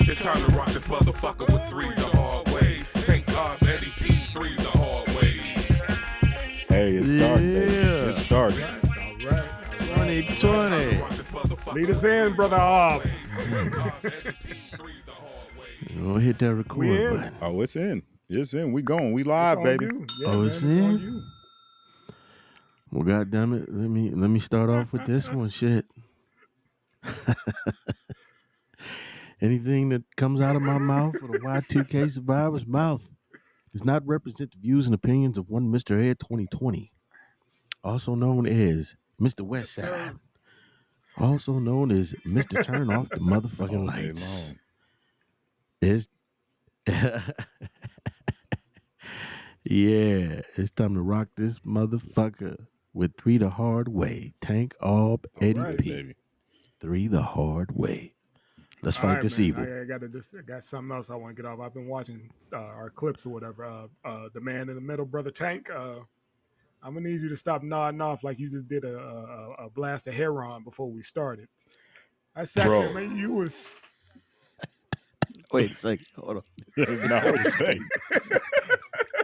It's time to rock this motherfucker with 3 the hard way. Take off Eddie P, 3 the hard ways. Hey, it's starting, baby. It's starting. All right. 2020. Lead us in, brother. We'll hit that record button. Oh, it's in. It's in. We going. We live, baby. Yeah, Oh, it's in? Well, goddamn it, let me start off with this one. Shit. Anything that comes out of my mouth or the Y2K survivor's mouth does not represent the views and opinions of one Mr. Ed 2020, also known as Mr. Westside, also known as Mr. Turn Off the Motherfucking Lights. It's yeah, it's time to rock this motherfucker with 3 the hard way. Tank Alb Eddie P. Baby. 3 the hard way. Let's fight this evil. I got something else I want to get off. I've been watching our clips or whatever. The man in the middle, brother Tank. I'm gonna need you to stop nodding off like you just did a blast of heroin before we started. I sat there, man. You was. Wait a second. Hold on. It's not what you think.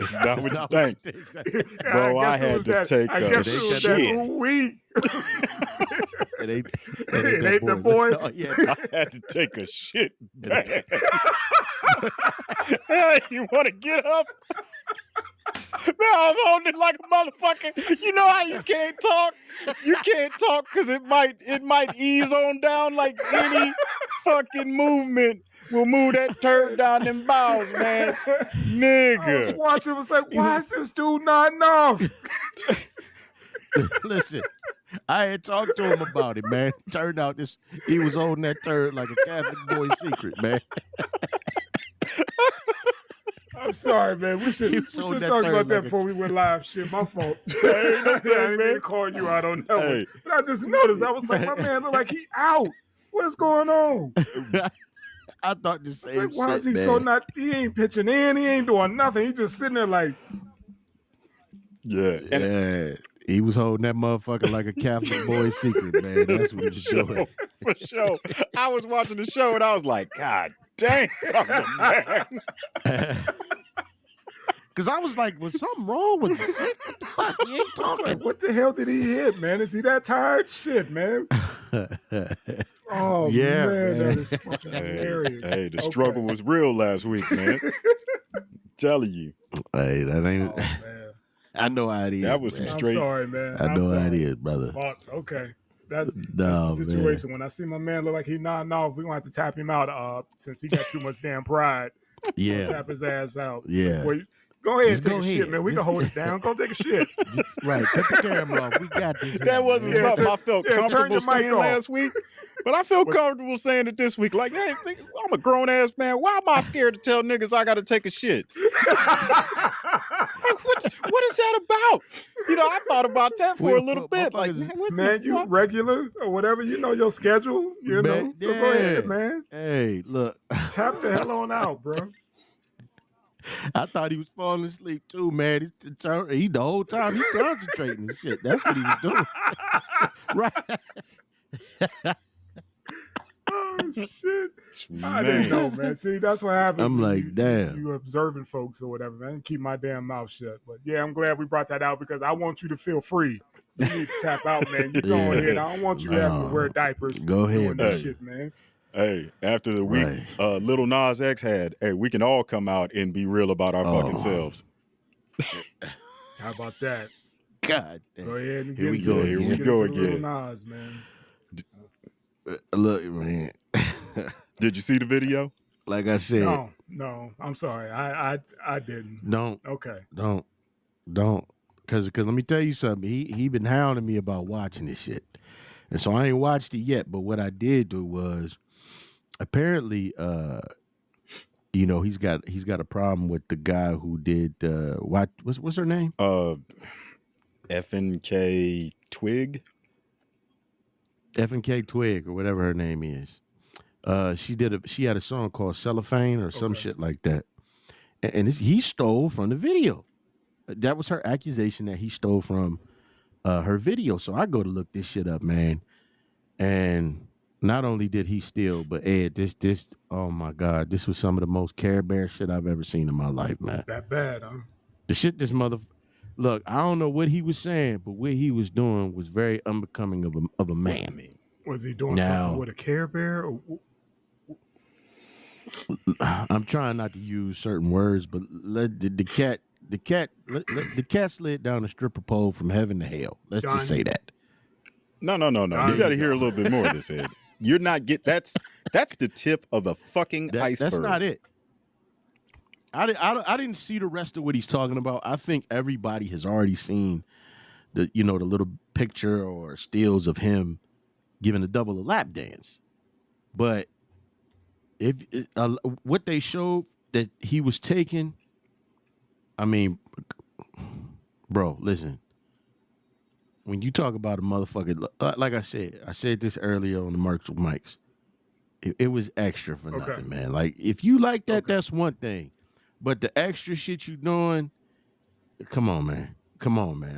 It's not what you think. Bro, I had to take a shit. It ain't the boy. Oh, yeah. I had to take a shit. You want to get up? Man, I was holding it like a motherfucker. You know how you can't talk? You can't talk because it might ease on down like any fucking movement will move that turd down them bowels, man. Nigga. I was watching, was like, why is this dude nodding off? Listen, I had talked to him about it, man. Turned out he was holding that turd like a Catholic boy secret, man. I'm sorry, man. We should talk about that before we went live. Shit, my fault. I didn't mean to call you out on that one. But I just noticed. I was like, my man look like he out. What is going on? I thought the same like, why shit, is he man. so not? He ain't pitching in. He ain't doing nothing. He just sitting there like. Yeah. Yeah. He was holding that motherfucker like a Catholic boy secret, man. That's what he was doing. For sure. I was watching the show and I was like, God damn, man. Because I was like, was something wrong with this? What the fuck? He ain't talking. Like, what the hell did he hit, man? Is he that tired? Shit, man. Oh, yeah, man, that is fucking hilarious. Hey, the struggle was real last week, man. I'm telling you. Hey, that ain't. Oh, man. I know how it is. That was some man. straight. I'm sorry, man. I know how it is, brother. Fuck. Okay. That's the situation. Man. When I see my man look like he nodding off, we're going to have to tap him out since he got too much damn pride. Yeah. Tap his ass out. Yeah. Boy, go ahead and take a shit, shit, man. We can hold it down. Go take a shit. Right. Cut the camera off. We got this. That wasn't something I felt comfortable saying last week. But I feel comfortable saying it this week. Like, hey, I'm a grown-ass man. Why am I scared to tell niggas I got to take a shit? Like, what is that about? You know, I thought about that for a little bit. Like, man, you regular or whatever. You know your schedule. You know. So go ahead, man. Hey, look. Tap the hell on out, bro. I thought he was falling asleep too, man. He the whole time he's concentrating and shit. That's what he was doing. Right. Oh shit! I didn't know, man. See, that's what happens. I'm like, damn. You observing folks or whatever, man. Keep my damn mouth shut. But yeah, I'm glad we brought that out because I want you to feel free. You need to tap out, man. You go ahead. I don't want you having to wear diapers. Go ahead, doing this shit, man. Hey, after the week Lil Nas X had, hey, we can all come out and be real about our fucking selves. How about that? God damn. Go ahead and Here we go. Here we go again. Lil Nas, man. Look, man. Did you see the video? Like I said. No. I'm sorry. I didn't. Don't. Okay. Don't. Because let me tell you something. He been hounding me about watching this shit. And so I ain't watched it yet. But what I did do was apparently you know, he's got a problem with the guy who did what's her name? FNK Twig. FNK Twig or whatever her name is. She had a song called Cellophane or some shit like that. And he stole from the video. That was her accusation that he stole from her video. So I go to look this shit up, man. And not only did he steal, but Ed, this, oh my God, this was some of the most Care Bear shit I've ever seen in my life, man. That bad, huh? The shit this look, I don't know what he was saying, but what he was doing was very unbecoming of a man. Was he doing Now, something with a Care Bear? Or... I'm trying not to use certain words, but the cat slid down a stripper pole from heaven to hell. Let's just say that. No. You got to hear a little bit more of this, Ed. You're not that's the tip of the fucking iceberg. That's not it. I didn't see the rest of what he's talking about. I think everybody has already seen the little picture or stills of him giving the double a lap dance. But if what they showed that he was taking, I mean, bro, listen. When you talk about a motherfucker, like I said this earlier on the Mercs mics, it was extra for nothing, man. Like, if you like that, that's one thing. But the extra shit you doing, come on, man.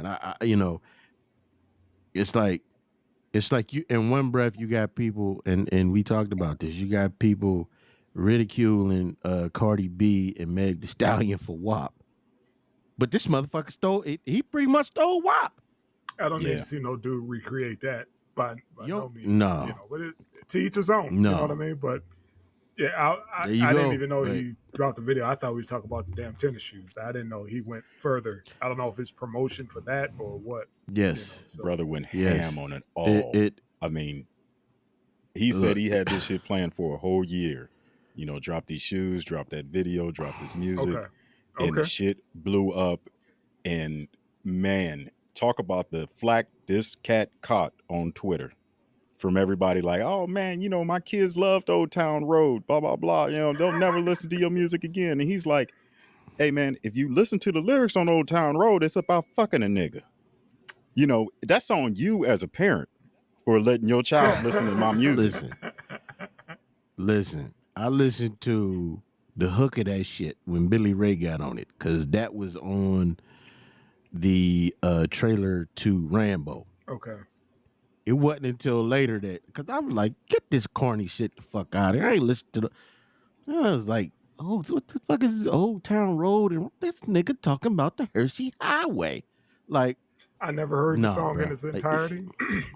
I it's like you, in one breath, you got people, and we talked about this, you got people ridiculing Cardi B and Meg Thee Stallion for WAP. But this motherfucker stole it. He pretty much stole WAP. I don't need to see no dude recreate that by no means. No. But to each his own. No. You know what I mean? But yeah, I didn't even know he dropped the video. I thought we was talking about the damn tennis shoes. I didn't know he went further. I don't know if it's promotion for that or what. Yes. Brother went ham on it all. I mean, he said he had this shit planned for a whole year. Drop these shoes, drop that video, drop this music. And the shit blew up. And man, talk about the flack this cat caught on Twitter from everybody like, oh man, my kids loved Old Town Road, blah, blah, blah. They'll never listen to your music again. And he's like, hey man, if you listen to the lyrics on Old Town Road, it's about fucking a nigga. That's on you as a parent for letting your child listen to my music. Listen, I listened to the hook of that shit when Billy Ray got on it, because that was on the trailer to Rambo. Okay. It wasn't until later that, because I was like, get this corny shit the fuck out of here. I ain't listening to I was like, oh, what the fuck is this Old Town Road? And this nigga talking about the Hershey Highway. Like, I never heard the song in its entirety.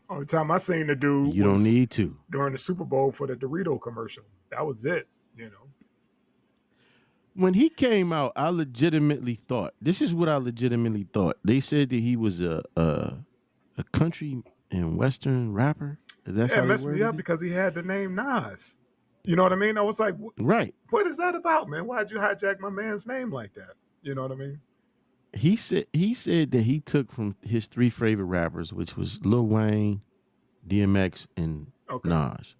Only time I seen the dude you don't need to. During the Super Bowl for the Dorito commercial. That was it, When he came out, I legitimately thought, this is what I legitimately thought. They said that he was a country and Western rapper. That's how it messed me up because he had the name Nas. You know what I mean? I was like, right. What is that about, man? Why'd you hijack my man's name like that? You know what I mean? He said that he took from his three favorite rappers, which was Lil Wayne, DMX, and Nas.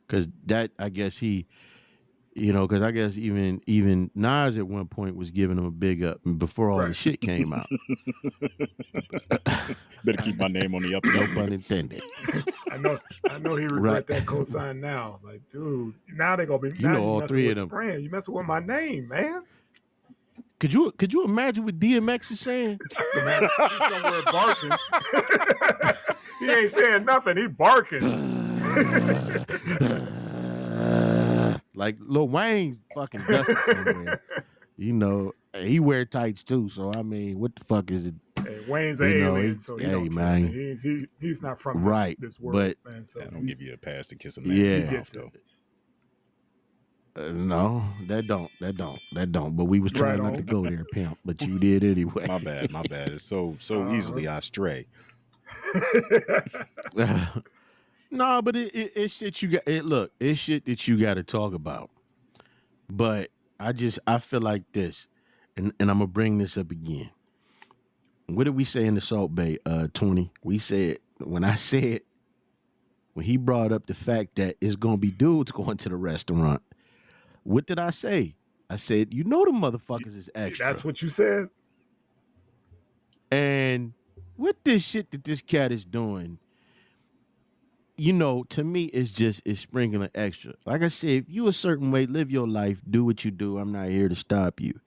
Because that, I guess because I guess even Nas at one point was giving him a big up before all the shit came out. Better keep my name on the up and no up. pun intended. I know he regret that cosign now. Like, dude, now they gonna be all three of them. Brand. You messing with my name, man. Could you imagine what DMX is saying? He's somewhere barking. He ain't saying nothing. He barking. Like Lil Wayne's fucking dusty somewhere. He wear tights too. So I mean, what the fuck is it? Hey, Wayne's an alien, so he don't care. He's not from this world, but, man. So I don't give you a pass to kiss a man. Yeah, he gets though. No, that don't. But we was trying not to go there, pimp. But you did anyway. My bad. It's so easily I stray. No, but it's shit you got. Look, it's shit that you got to talk about. But I feel like this, and I'm gonna bring this up again. What did we say in the Salt Bay 20? We said when he brought up the fact that it's gonna be dudes going to the restaurant. What did I say? I said, the motherfuckers is extra. That's what you said. And with this shit that this cat is doing, to me, it's sprinkling extra. Like I said, if you a certain way, live your life, do what you do. I'm not here to stop you.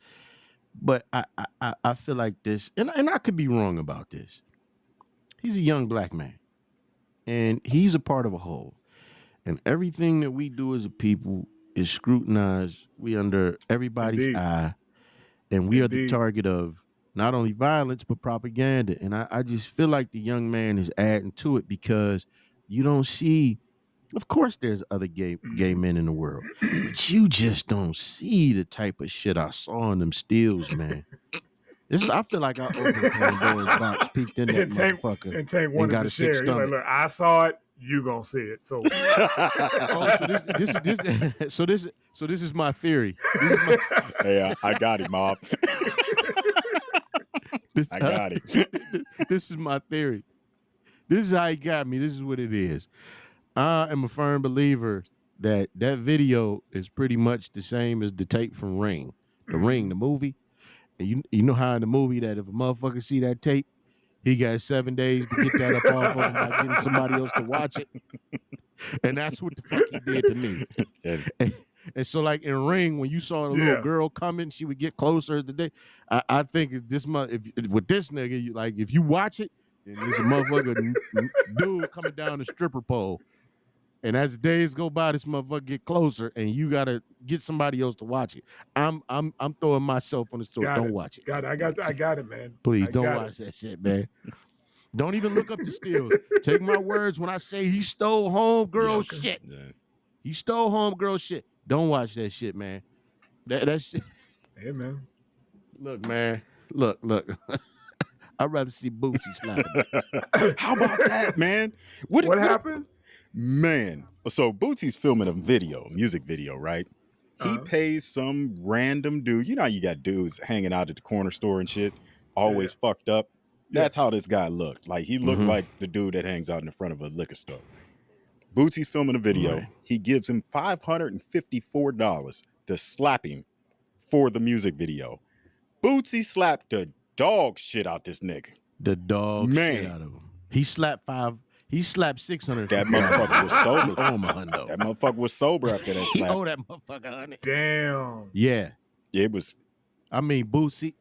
But I feel like this, and I could be wrong about this. He's a young black man. and he's a part of a whole. And everything that we do as a people is scrutinized. We under everybody's Indeed. eye, and we are the Indeed. target of not only violence but propaganda. And I just feel like the young man is adding to it because you don't see. Of course, there's other gay men in the world, but you just don't see the type of shit I saw in them stills, man. I feel like I opened Pandora's box, peeked in that motherfucker, and Tank and wanted got to a sick share. He's like, stomach. look, I saw it. You gonna see it. So, so this is my theory. Hey, I got it, Mob. I got it. This is my theory. This is how he got me. This is what it is. I am a firm believer that video is pretty much the same as the tape from Ring. The Ring, the movie. And you know how in the movie that if a motherfucker see that tape, he got 7 days to get that up off of him by getting somebody else to watch it. And that's what the fuck he did to me. And so, like in Ring, when you saw the little girl coming, she would get closer as the day. I think with this nigga, like if you watch it, then there's a motherfucker dude coming down the stripper pole. And as the days go by, this motherfucker get closer, and you gotta get somebody else to watch it. I'm throwing myself on the sword. Don't watch it. I got it, man. Please don't watch that shit, man. Don't even look up the stills. Take my words when I say he stole homegirl shit. Yeah. He stole homegirl shit. Don't watch that shit, man. That shit. Hey, man. Look, man. Look. I'd rather see Boosie slap. How about that, man? What happened? Man, so Boosie's filming a music video, right? He pays some random dude. You know how you got dudes hanging out at the corner store and shit, always fucked up. That's how this guy looked. Like he looked like the dude that hangs out in the front of a liquor store. Boosie's filming a video. Right. He gives him $554 to slap him for the music video. Boosie slapped the dog shit out this nigga. The dog shit out of him. He slapped 600. That motherfucker was sober. That motherfucker was sober after that slap. He owed that motherfucker 100. Damn. Yeah. It was. I mean, Boosie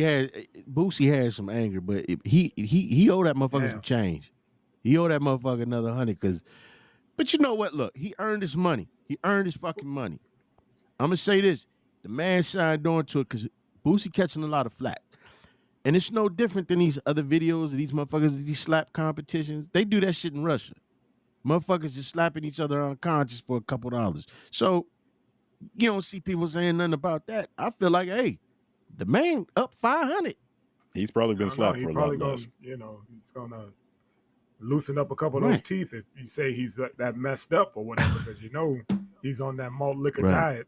had some anger, but he owed that motherfucker some change. He owed that motherfucker another 100 but you know what? Look, he earned his money. He earned his fucking money. I'm gonna say this: the man signed on to it because Boosie catching a lot of flack. And it's no different than these other videos of these motherfuckers, these slap competitions. They do that shit in Russia. Motherfuckers just slapping each other unconscious for a couple $. So you don't see people saying nothing about that. I feel like, hey, the man up 500. He's probably been slapped for a lot less. You know, he's gonna loosen up a couple of those teeth if you say he's that messed up or whatever, because you know he's on that malt liquor diet,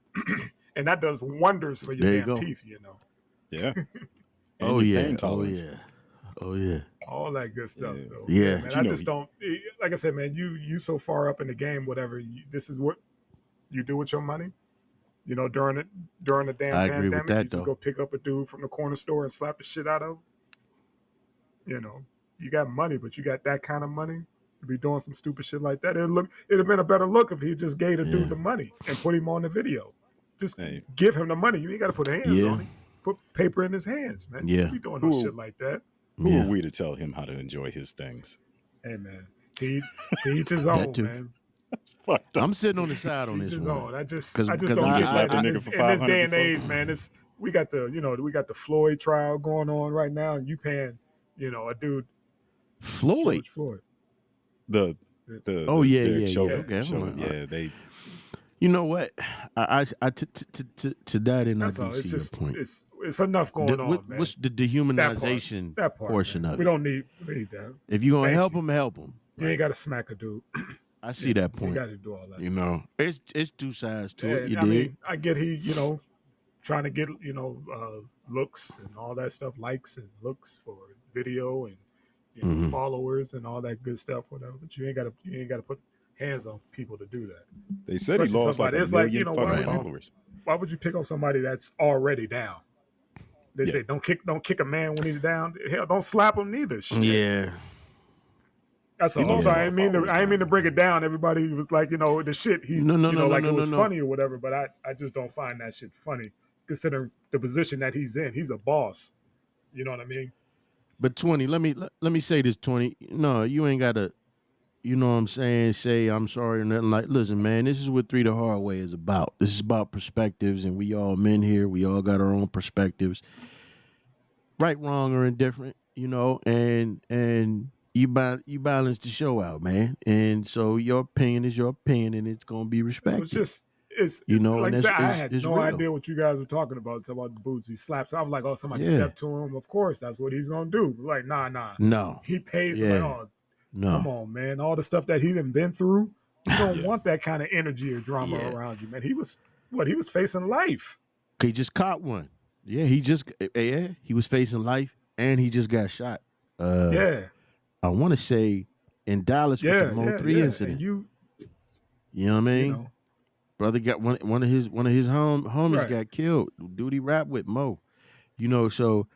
and that does wonders for your damn teeth. You know. Yeah. Oh yeah. All that good stuff. Yeah. So, yeah. Man, I just don't. Like I said, man, you so far up in the game, whatever. This is what you do with your money. You know, during the damn I pandemic, agree with that, you just go pick up a dude from the corner store and slap the shit out of him. You know, you got money, but you got that kind of money to be doing some stupid shit like that. It'd have been a better look if he just gave the dude the money and put him on the video. Just give him the money. You ain't got to put hands on him. Put paper in his hands, man. Yeah. You be doing no shit like that. Who are we to tell him how to enjoy his things? Hey, man. To each his own, man. Fucked up. I'm sitting on the side on this one. I just don't get that. In this day and age, man, we got the Floyd trial going on right now, and you paying, a dude. Floyd. The Chauvin. Yeah, they. You know what? I to that end, that's I do all. It's see just your point. It's enough going on, man. What's the dehumanization that part, portion man. of it? We don't need that. If you're gonna help him, help him. You ain't got to smack a dude. I see that point. You got to do all that. You know, it's two sides to it. I mean, I get he, trying to get looks and all that stuff, likes and looks for video and followers and all that good stuff, whatever. But you ain't got to put hands on people to do that. They said he lost like a million fucking followers. Why would you pick on somebody that's already down? They say don't kick a man when he's down. Hell, don't slap him neither. Shit. Yeah. That's all. So I ain't mean to bring it down. Everybody was like, the shit. It was funny or whatever. But I just don't find that shit funny, considering the position that he's in. He's a boss. You know what I mean? But 20, let me say this, 20. No, you ain't gotta you know what I'm saying, say I'm sorry or nothing like, listen, man, this is what Three the Hard Way is about. This is about perspectives, and we all men here, we all got our own perspectives. Right, wrong, or indifferent, you know, and you balance the show out, man. And so your opinion is your opinion, and it's gonna be It was respected. just it's You know, like and I said, I it's had it's no real. idea what you guys were talking about. Talking about the boots he slaps. I was like, oh, somebody Yeah. stepped to him. Of course, that's what he's gonna do. Like, nah. No. He pays. Yeah. Like, oh, No. come on, man. All the stuff that he done been through. You don't Yeah. want that kind of energy or drama Yeah. around you, man. He was facing life. He just caught one. Yeah, he was facing life, and he just got shot. Yeah. I want to say in Dallas with the Mo 3 incident. And you know what I mean? you know, Brother got one of his homies Right. got killed. Dude he rap with Mo. You know, so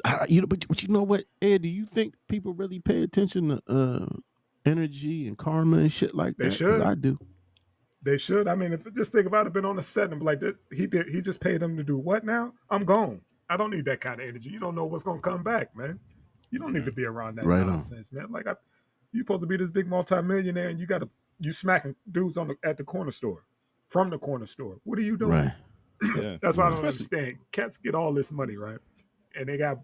but you know what, Ed? Do you think people really pay attention to energy and karma and shit like They that? 'Cause should. I do. They should. I mean, just think if I'd have been on the set and be like, he just paid him to do what now? I'm gone. I don't need that kind of energy. You don't know what's gonna come back, man. You don't need to be around that Right on. nonsense, man. Like you supposed to be this big multimillionaire, and you smacking dudes at the corner store, from the corner store. What are you doing? Right. Yeah. That's what I don't Especially- understand. Cats get all this money, right? And they got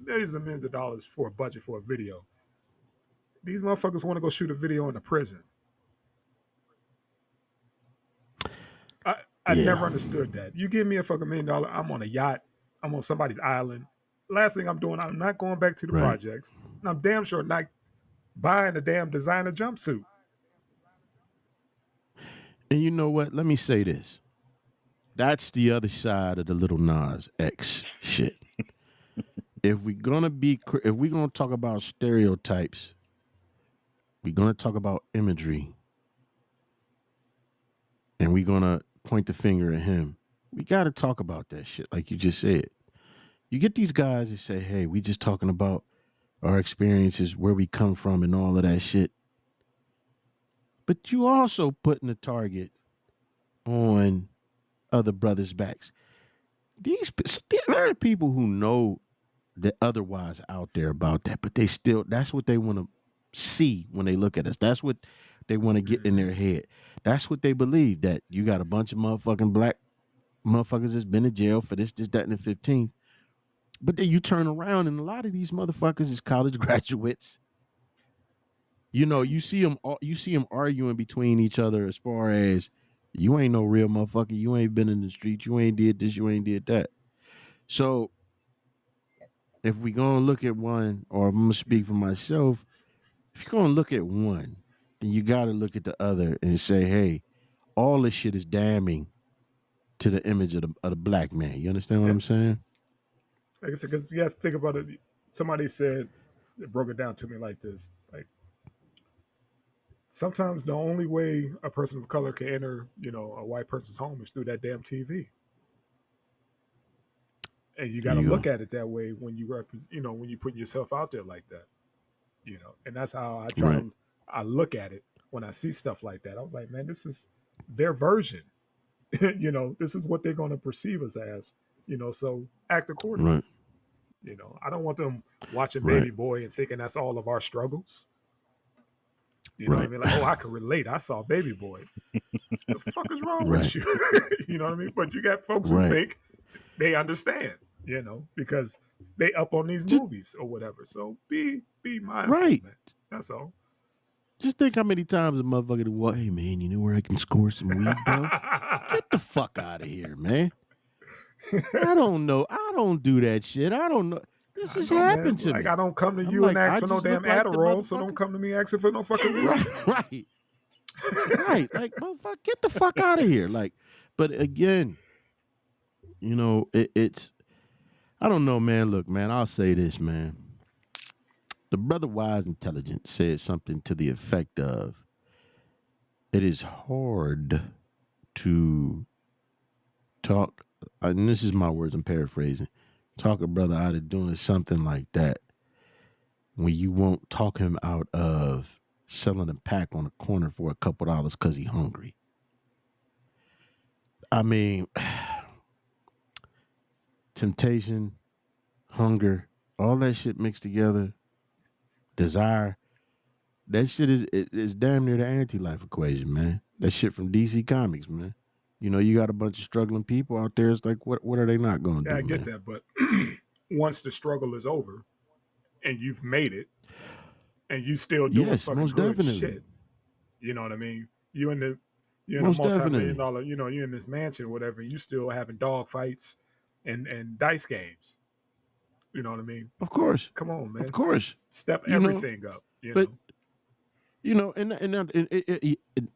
millions and millions of dollars for a budget for a video. These motherfuckers want to go shoot a video in a prison. I Yeah. never understood that. You give me a fucking $1 million, I'm on a yacht, I'm on somebody's island. Last thing I'm doing, I'm not going back to the Right. projects. And I'm damn sure not buying a damn designer jumpsuit. And you know what? Let me say this. That's the other side of the Lil Nas X shit. If we're gonna talk about stereotypes, we're gonna talk about imagery, and we're gonna point the finger at him. We gotta talk about that shit, like you just said. You get these guys who say, "Hey, we just talking about our experiences, where we come from, and all of that shit." But you also putting a target on other brothers' backs. There are people who know that otherwise out there about that, but that's what they want to see when they look at us. That's what they want to get in their head. That's what they believe, that you got a bunch of motherfucking black motherfuckers that's been in jail for this, that, and the 15th. But then you turn around and a lot of these motherfuckers is college graduates. You know, you see them arguing between each other as far as, you ain't no real motherfucker. You ain't been in the street. You ain't did this. You ain't did that. So if we gonna look at one, or I'm gonna speak for myself, if you're gonna look at one, then you gotta look at the other and say, hey, all this shit is damning to the image of the black man. You understand what I'm saying? Like I said, because you have to think about it. Somebody said, it broke it down to me like this. It's like, sometimes the only way a person of color can enter, a white person's home is through that damn TV. And you got to look at it that way when you when you put yourself out there like that, and that's how I look at it when I see stuff like that. I was like, man, this is their version. This is what they're going to perceive us as, so act accordingly. Right. I don't want them watching Baby Boy and thinking that's all of our struggles. You know what I mean? Like, oh, I can relate. I saw Baby Boy. The fuck is wrong with you? You know what I mean? But you got folks who think they understand, because they up on these movies or whatever. So be mindful, man. That's all. Just think how many times a motherfucker walk, hey man, you know where I can score some weed, bro? Get the fuck out of here, man. I don't know. I don't do that shit. I don't know. This has happened to me. Like, I don't come to you and ask for no damn Adderall, so don't come to me asking for no fucking weed. Right. Like, motherfucker, get the fuck out of here. Like, but again, it's, I don't know, man. Look, man, I'll say this, man. The brother Wise Intelligence said something to the effect of, it is hard to talk, and this is my words, I'm paraphrasing, talk a brother out of doing something like that when you won't talk him out of selling a pack on a corner for a couple dollars because he's hungry. I mean, temptation, hunger, all that shit mixed together, desire, That shit is damn near the anti-life equation, man. That shit from DC Comics, man. You know, you got a bunch of struggling people out there. It's like, what are they not going to Yeah, do, I get man? that, but once the struggle is over and you've made it and you still doing Yes, fucking most good definitely. shit, you know what I mean? You're in a Most multi-million definitely. dollar, you're in this mansion, whatever. You still having dog fights and dice games. You know what I mean? Of course. Come on, man. Of course. Step You know, everything up. but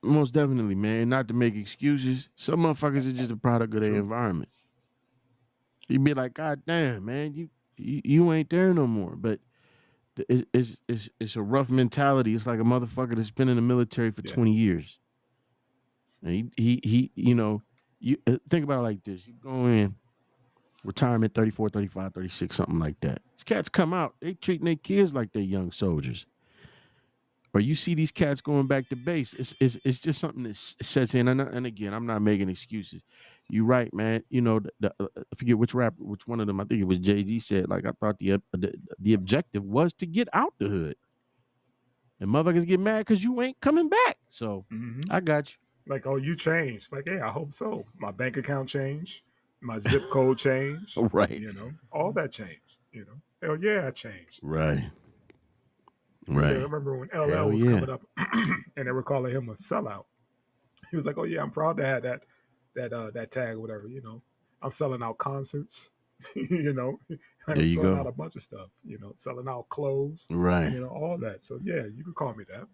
most definitely, man. Not to make excuses. Some motherfuckers are just a product of their True. environment. You be like, God damn, man, you ain't there no more. But it's a rough mentality. It's like a motherfucker that's been in the military for 20 years. And he you know, you think about it like this. You go in, retirement 34, 35, 36, something like that. These cats come out, they treating their kids like they're young soldiers. Or you see these cats going back to base. It's just something that sets in. And again, I'm not making excuses. You're right, man. You know, I forget which one of them. I think it was JG said. Like, I thought the objective was to get out the hood. And motherfuckers get mad because you ain't coming back. So I got you. Like, oh, you changed. Like, yeah, I hope so. My bank account changed. My zip code changed. Right. You know, all that changed. You know, hell yeah, I changed. Right. Right. I remember when LL was coming up and they were calling him a sellout. He was like, oh yeah, I'm proud to have that tag or whatever. You know, I'm selling out concerts. You know, I'm selling out a bunch of stuff. You know, selling out clothes. Right. You know, all that. So yeah, you can call me that.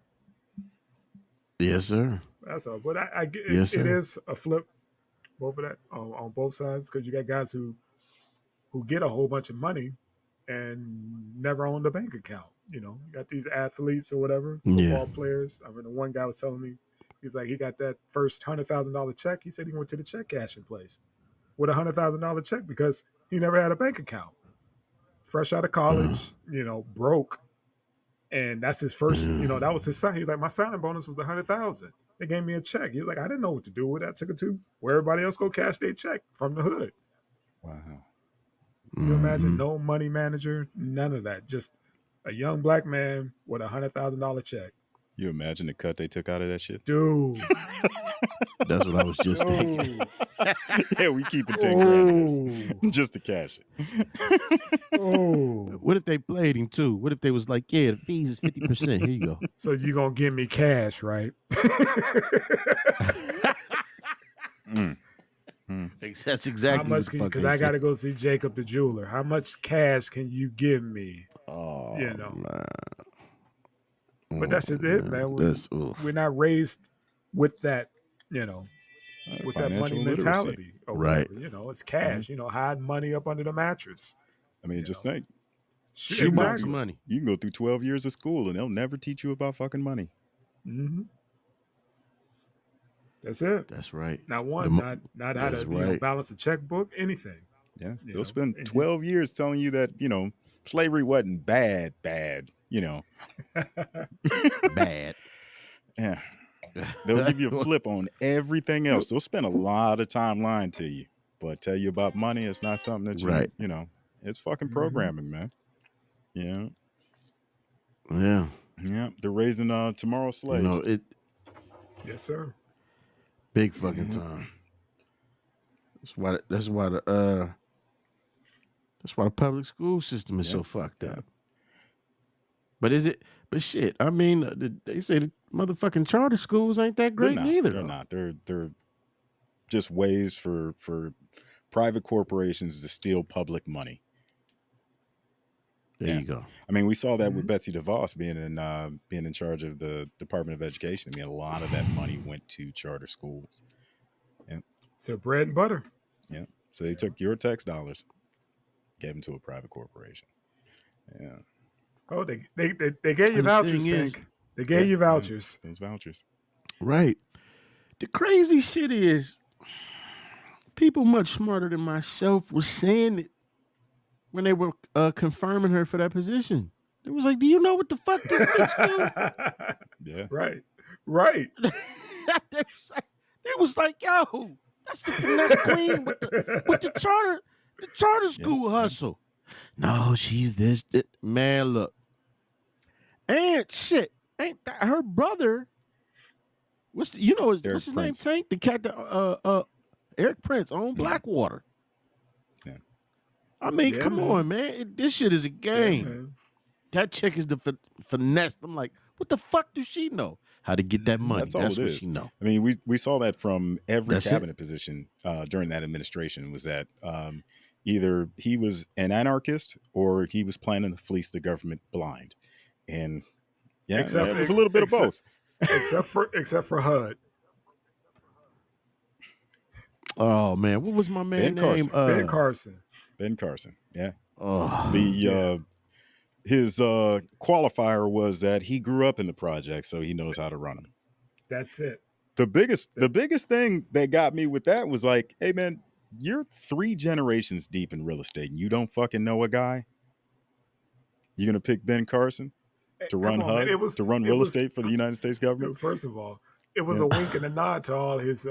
Yes, sir. That's all. But I get yes, it is a flip, both of that on both sides, because you got guys who get a whole bunch of money and never owned a bank account. You know, you got these athletes or whatever, football players. I mean, the one guy was telling me, he's like, he got that first $100,000 check. He said he went to the check cashing place with $100,000 check because he never had a bank account. Fresh out of college, you know, broke. And that's his first, you know, that was his sign. He's like, my signing bonus was $100,000. They gave me a check. He was like, I didn't know what to do with that. Took it to where everybody else go cash their check from the hood. Wow. You imagine no money manager, none of that. Just a young black man with $100,000 check. You imagine the cut they took out of that shit? Dude. That's what I was just thinking. Yeah, we keep it 10 grand just to cash it. What if they played him too? What if they was like, yeah, the fees is 50%. Here you go. So you gonna give me cash, right? That's exactly how much because I gotta go see Jacob the jeweler. How much cash can you give me? Oh, you know. Man. But that's just it, man. We're not raised with that, you know, with that money mentality. Or right. Whatever. You know, it's cash. You know, hide money up under the mattress. I mean, just think. Shoebox money. You can go through 12 years of school and they'll never teach you about fucking money. Mm-hmm. That's it. That's right. Not one, not how to balance a checkbook, anything. Yeah. They'll spend 12 years telling you that, you know, slavery wasn't bad, you know. Bad. Yeah. They'll give you a flip on everything else. They'll spend a lot of time lying to you, but tell you about money, it's not something that you know, it's fucking programming, man. Yeah. Yeah. Yeah. They're raising tomorrow's slaves. You know, yes, sir. Big fucking time. That's why the public school system is so fucked up. But shit, I mean, they say the motherfucking charter schools ain't that great neither. They're not. They're just ways for private corporations to steal public money. There you go. I mean, we saw that with Betsy DeVos being in charge of the Department of Education. I mean, a lot of that money went to charter schools. Yeah. So bread and butter. Yeah. So they took your tax dollars, gave them to a private corporation. Yeah. Oh, they gave you vouchers, Tank. They gave you vouchers. Those vouchers. Right. The crazy shit is, people much smarter than myself was saying it when they were confirming her for that position. It was like, do you know what the fuck this bitch do? Yeah. Right. They was like, yo, that's the finesse queen with the charter school hustle. No, she's this. Man, look. And shit, ain't that her brother? What's the, Eric what's his Prince. name? Tank, the cat that Eric Prince on Blackwater. Yeah. I mean, Yeah, come man. on, man. This shit is a game. man. That chick is the finesse. I'm like, what the fuck does she know? How to get that money? That's all it what is. she know. I mean, we saw that from every That's it. cabinet position during that administration was that either he was an anarchist or he was planning to fleece the government blind. And yeah, it was a little bit of both. except for HUD. Oh man, what was my man name? Carson. Ben Carson. Ben Carson. Yeah. Oh, His qualifier was that he grew up in the project, so he knows how to run them. That's it. The biggest thing that got me with that was like, hey man, you're 3 generations deep in real estate and you don't fucking know a guy. You're gonna pick Ben Carson to run HUD, to run real estate for the United States government? First of all, it was a wink and a nod to all his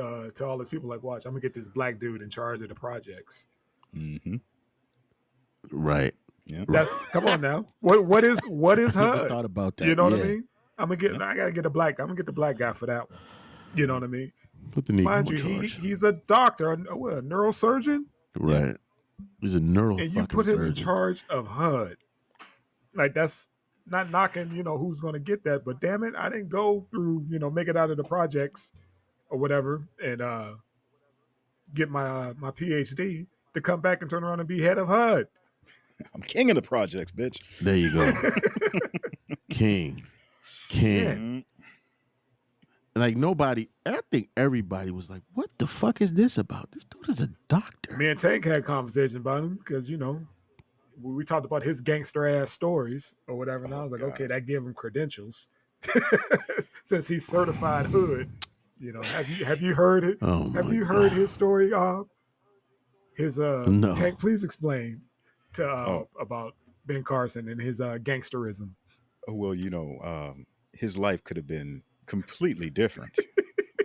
people. Like, watch, I'm gonna get this black dude in charge of the projects. Mm-hmm. right. Yeah. That's come on now. What is I HUD? thought about that. You know what I yeah. mean? I gotta get I'm gonna get the black guy for that one. You know what I mean? Put the Negro Mind in you, charge. he's a doctor, a neurosurgeon, Right. He's a neural and you fucking put him surgeon. in charge of HUD. Like, that's not knocking, who's gonna get that, but damn it, I didn't go through, make it out of the projects or whatever, and get my PhD to come back and turn around and be head of HUD. I'm king of the projects, bitch. There you go. King. Shit. Mm-hmm. Like nobody, I think everybody was like, what the fuck is this about? This dude is a doctor. Me and Tank had a conversation about him because, we talked about his gangster ass stories or whatever, and I was like, God. okay, that gave him credentials since he's certified hood. Have you heard it? Oh Have my you heard God. his story? His No. Tank, please explain to about Ben Carson and his gangsterism. Oh, well, his life could have been completely different.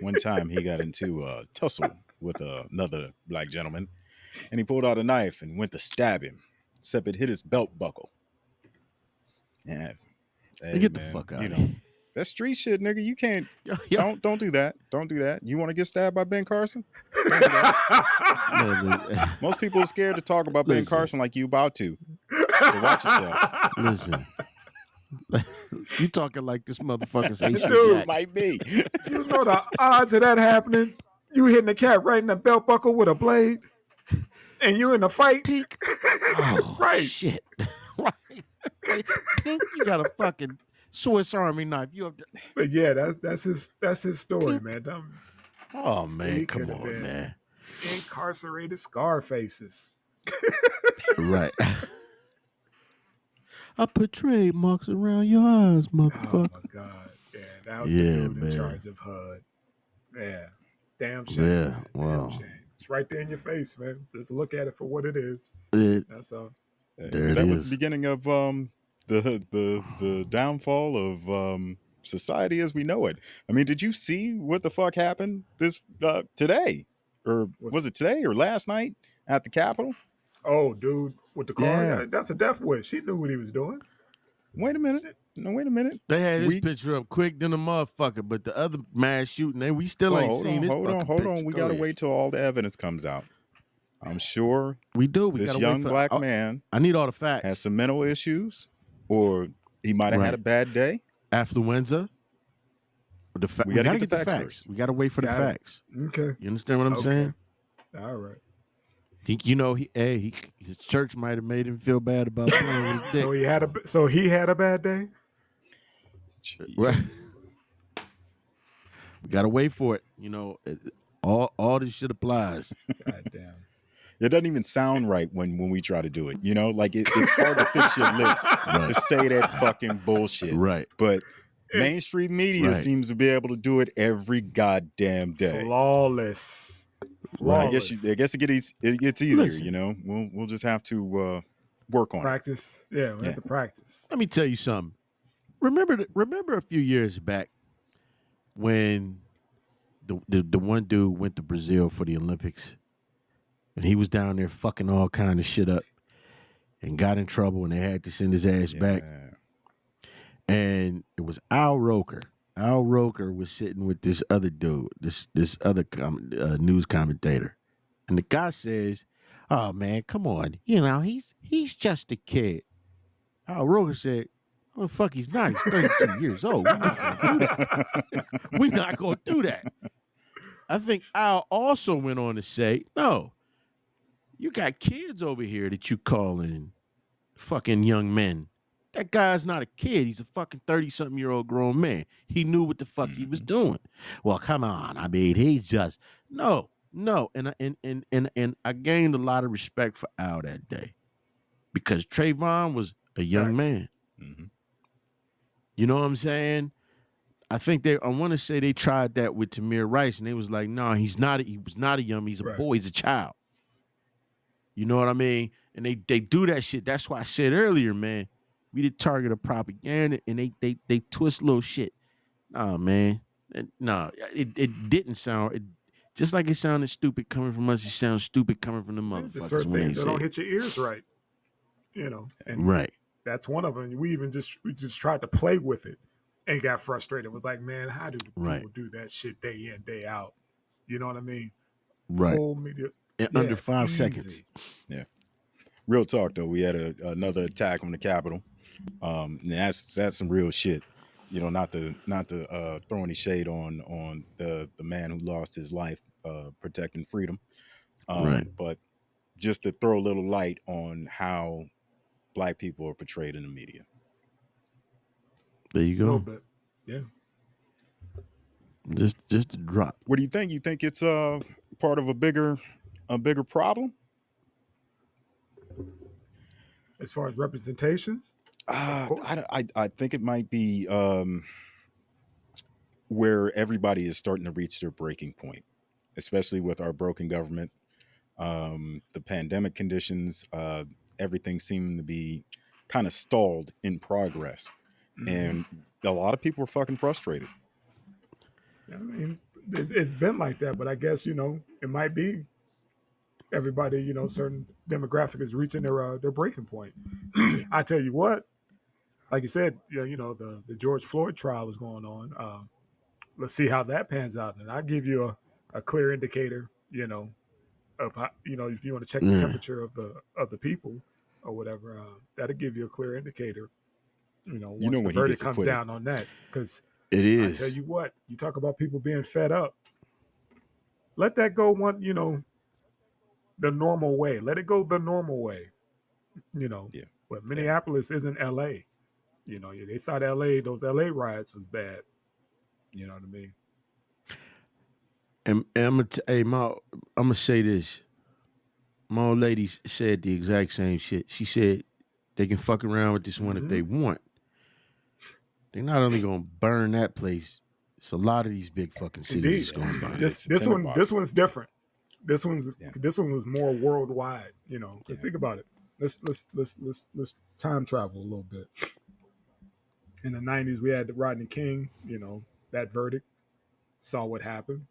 One time he got into a tussle with another black gentleman, and he pulled out a knife and went to stab him, except it hit his belt buckle. Yeah. Hey, Get the man, fuck out of here. That's street shit, nigga. You can't. Yo, Don't do that. Don't do that. You want to get stabbed by Ben Carson? Don't do that. man, Most people are scared to talk about Ben Listen. Carson like you about to. So watch yourself. listen. You talking like this motherfucker's Haitian Dude, Jack. Might be. You know the odds of that happening? You hitting the cat right in the belt buckle with a blade, and you in a fight. Tink. Oh, Right. shit. Right. Tink, you got a fucking Swiss Army knife. You have to, But yeah, that's his story, man. oh man, He come could have on, been. man. Incarcerated scar faces. Right. I put trademarks around your eyes, Oh motherfucker. my god. Yeah, that was Yeah, the dude man. in charge of HUD. Yeah. Damn shame. Yeah, man. wow. Damn shame. It's right there in your face, man. Just look at it for what it is. That's all. There it that was is. the beginning of the downfall of society as we know it. I mean, did you see what the fuck happened this today, or was it today or last night at the Capitol? Oh, dude, with the car. Yeah. That's a death wish. He knew what he was doing. Wait a minute. No, wait a minute. They had this We- picture up quick than a motherfucker, but the other mass shooting, we still ain't seen this hold fucking on. picture. We Go gotta ahead. wait till all the evidence comes out. I'm sure We do. We this gotta young wait for black I, man I need all the facts. has some mental issues, or he might have had Right. a bad day. Affluenza. We We gotta gotta get the facts. first. We gotta wait for the Got it. facts. Okay. You understand what I'm Okay. saying? All right. His church might have made him feel bad about playing with his dick. So he had a bad day. Jeez. Right. We gotta wait for it. All this shit applies. God damn. It doesn't even sound right when we try to do it. It's hard to fix your lips to say that fucking bullshit. Right. But mainstream media Right. seems to be able to do it every goddamn day. Flawless. I guess it gets easier. Listen. We'll just have to work on it. Practice. Yeah, we have to practice. Let me tell you something. Remember a few years back when the one dude went to Brazil for the Olympics, and he was down there fucking all kind of shit up, and got in trouble, and they had to send his ass back. Yeah. and it was Al Roker. Al Roker was sitting with this other dude, this other news commentator, and the guy says, "Oh man, come on, he's just a kid." Al Roker said, "Oh fuck, he's not. He's 32 years old. We're not gonna do that. We're not gonna do that." I think Al also went on to say, "No, you got kids over here that you calling fucking young men. That guy's not a kid. He's a fucking 30-something-year-old grown man. He knew what the fuck he was doing." Well, come on. I mean, he's just no. And I gained a lot of respect for Al that day because Trayvon was a young man. Mm-hmm. You know what I'm saying? I think I want to say they tried that with Tamir Rice, and they was like, "No, he was not a young. He's a boy. He's a child." You know what I mean? And they do that shit. That's why I said earlier, man, we the target of propaganda, and they twist little shit. Nah, man. It didn't sound just like it sounded stupid coming from us. It sounds stupid coming from the motherfuckers. There's certain things that don't hit your ears right, And right. That's one of them. We just tried to play with it and got frustrated. It was like, man, how do people do that shit day in, day out? You know what I mean? Right. Full media. Under 5 seconds. Yeah. Real talk though, we had another attack on the Capitol. And that's some real shit. Not to throw any shade on the man who lost his life protecting freedom. Right. But just to throw a little light on how Black people are portrayed in the media. There you go. A little bit. Yeah. Just a drop. What do you think? You think it's part of a bigger problem? As far as representation? I think it might be where everybody is starting to reach their breaking point, especially with our broken government, the pandemic conditions, everything seemed to be kind of stalled in progress. Mm-hmm. And a lot of people are fucking frustrated. I mean, it's been like that, but I guess, it might be everybody, certain demographic is reaching their breaking point. I tell you what, like you said, the George Floyd trial is going on. Let's see how that pans out. And I'll give you a clear indicator, of how, if you want to check the temperature of the people or whatever, that'll give you a clear indicator, once the verdict comes down on that. Because it is. I tell you what, you talk about people being fed up. Let that go the normal way. Let it go the normal way. Yeah. But Minneapolis isn't LA. They thought those LA riots was bad. You know what I mean? And I'm gonna say this. My old lady said the exact same shit. She said they can fuck around with this one if they want. They're not only gonna burn that place. It's a lot of these big fucking cities. This one's different. This one was more worldwide. Because think about it. Let's time travel a little bit. In the 90s, we had the Rodney King. That verdict. Saw what happened.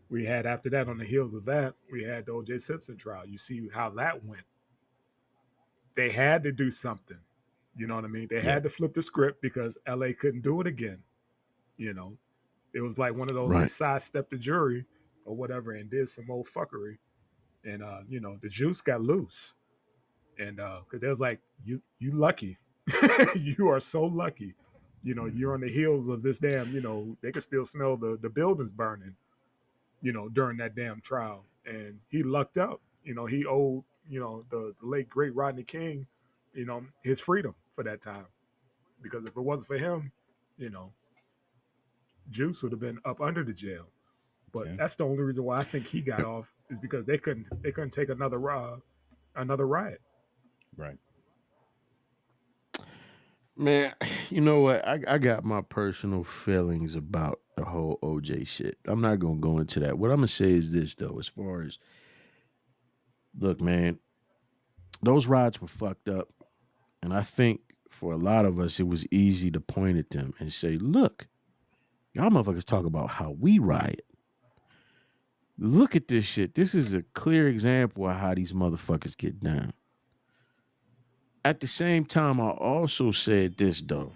We had after that, on the heels of that, we had the OJ Simpson trial. You see how that went. They had to do something. You know what I mean? They had to flip the script because LA couldn't do it again. It was like one of those they sidestepped the jury or whatever and did some old fuckery. And the juice got loose. And because there's like, you lucky. You are so lucky. You're on the heels of this damn, they could still smell the buildings burning, during that damn trial. And he lucked out. He owed, the late, great Rodney King, his freedom for that time. Because if it wasn't for him, Juice would have been up under the jail. But that's the only reason why I think he got off is because they couldn't take another riot. Right. Man, you know what? I got my personal feelings about the whole OJ shit. I'm not gonna go into that. What I'm gonna say is this though, as far as look, man, those riots were fucked up. And I think for a lot of us, it was easy to point at them and say, look, y'all motherfuckers talk about how we riot. Look at this shit. This is a clear example of how these motherfuckers get down. At the same time, I also said this, though.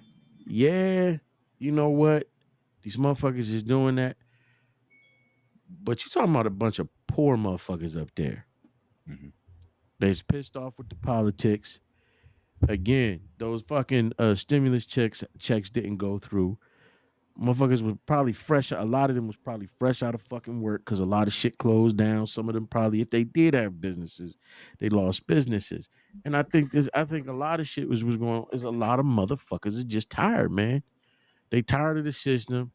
yeah, you know what? These motherfuckers is doing that. But you're talking about a bunch of poor motherfuckers up there. Mhm. They's pissed off with the politics. Again, those fucking stimulus checks didn't go through. Motherfuckers was probably fresh. A lot of them was probably fresh out of fucking work because a lot of shit closed down. Some of them probably, if they did have businesses, they lost businesses. And I think a lot of shit was going on. Is a lot of motherfuckers are just tired, man. They tired of the system.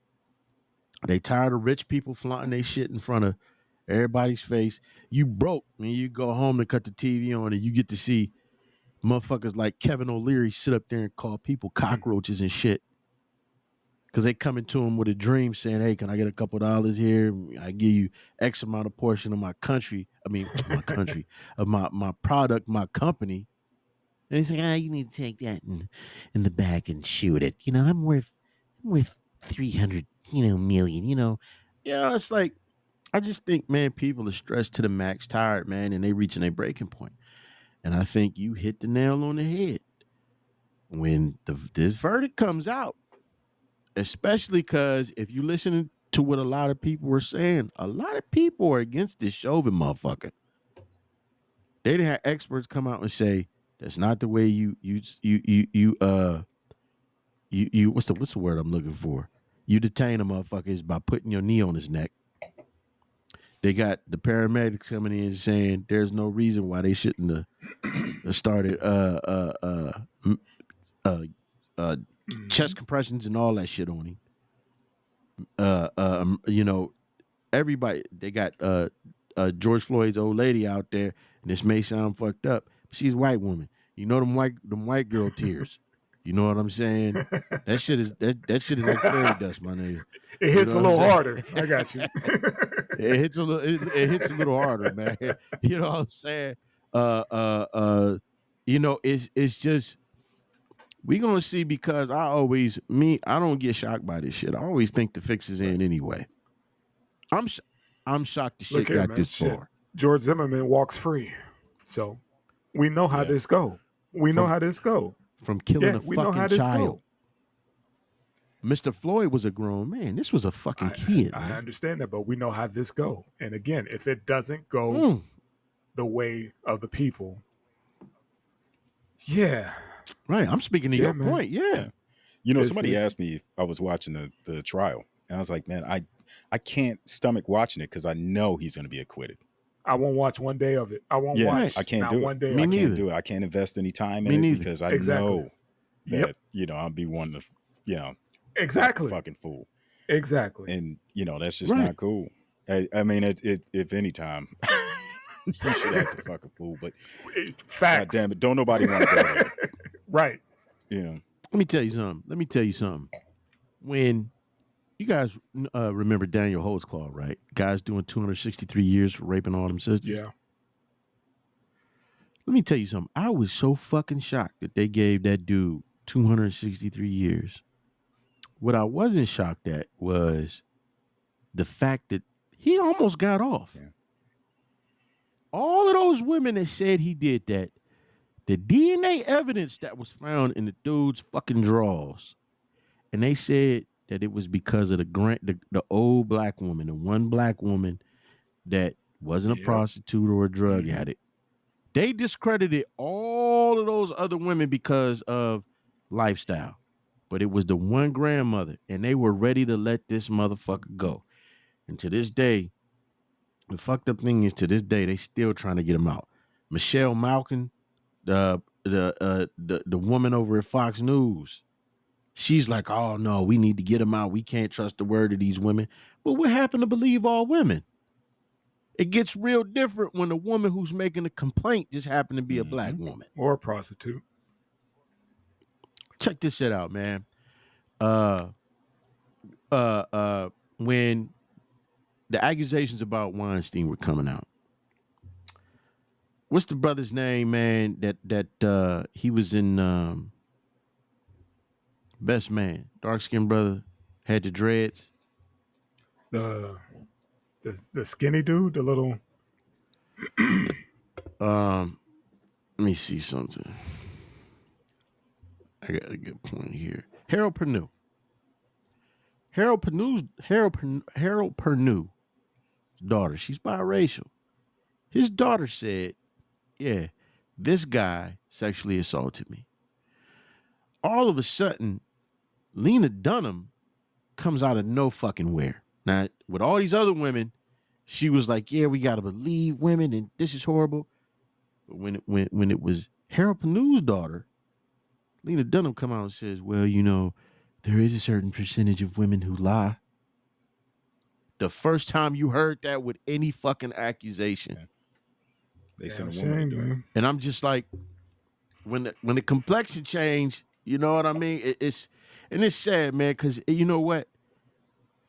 They tired of rich people flaunting their shit in front of everybody's face. You broke, man. You go home and cut the TV on, and you get to see motherfuckers like Kevin O'Leary sit up there and call people cockroaches and shit. Because they coming to him with a dream saying, hey, can I get a couple dollars here? I give you X amount of portion of my country. I mean, my country, of my product, my company. And he's like, you need to take that in the back and shoot it. You know, I'm worth 300, million, it's like, I just think, man, people are stressed to the max, tired, man, and they reaching a breaking point. And I think you hit the nail on the head when this verdict comes out, especially because if you listen to what a lot of people were saying, a lot of people are against this Chauvin motherfucker. They didn't have experts come out and say that's not the way you what's the word I'm looking for? You detain a motherfucker is by putting your knee on his neck. They got the paramedics coming in saying there's no reason why they shouldn't have started chest compressions and all that shit on him. Everybody, they got George Floyd's old lady out there, and this may sound fucked up, but she's a white woman. You know them white girl tears. You know what I'm saying? That shit is like fairy dust, my nigga. It hits a little harder. I got you. It hits a little harder, man. You know what I'm saying? It's just we gonna see, because I don't get shocked by this shit. I always think the fix is in anyway. I'm shocked the shit got this far. George Zimmerman walks free, so we know how this go. We know how this go. From killing a fucking child. Mr. Floyd was a grown man. This was a fucking kid. I understand that, but we know how this go. And again, if it doesn't go the way of the people, right. I'm speaking to your point. Yeah. Somebody asked me if I was watching the trial, and I was like, man, I can't stomach watching it because I know he's going to be acquitted. I won't watch one day of it. I won't watch. I can't do it. I can't do it. I can't invest any time in it because I know that I'll be one of exactly fucking fool. Exactly. And that's just not cool. I mean, if any time you should act a fucking fool, but facts. God damn it, don't nobody want to go there. Right. Let me tell you something. When you guys remember Daniel Holtzclaw, right? Guys doing 263 years for raping all them sisters. Yeah. Let me tell you something. I was so fucking shocked that they gave that dude 263 years. What I wasn't shocked at was the fact that he almost got off. Yeah. All of those women that said he did that, the DNA evidence that was found in the dude's fucking drawers, and they said that it was because of the old black woman, the one black woman that wasn't a prostitute or a drug addict. They discredited all of those other women because of lifestyle. But it was the one grandmother, and they were ready to let this motherfucker go. And to this day, the fucked up thing is, to this day, they still trying to get him out. Michelle Malkin, the woman over at Fox News, she's like, oh no, we need to get him out. We can't trust the word of these women. But what happened to believe all women? It gets real different when the woman who's making a complaint just happened to be a black woman. Or a prostitute. Check this shit out, man. When the accusations about Weinstein were coming out, what's the brother's name, man? That he was in Best Man, dark-skinned brother, had the dreads. The skinny dude, the little. Let me see something. I got a good point here. Harold Perrineau. Harold Perrineau's daughter, she's biracial. His daughter said, yeah, this guy sexually assaulted me. All of a sudden, Lena Dunham comes out of no fucking where. Now, with all these other women, she was like, yeah, we got to believe women and this is horrible. But when it was Harold Perrineau's daughter, Lena Dunham come out and says, well, you know, there is a certain percentage of women who lie. The first time you heard that with any fucking accusation. Yeah. They sent a woman to do it. And I'm just like, when the complexion changed, you know what I mean? It's sad, man, because you know what?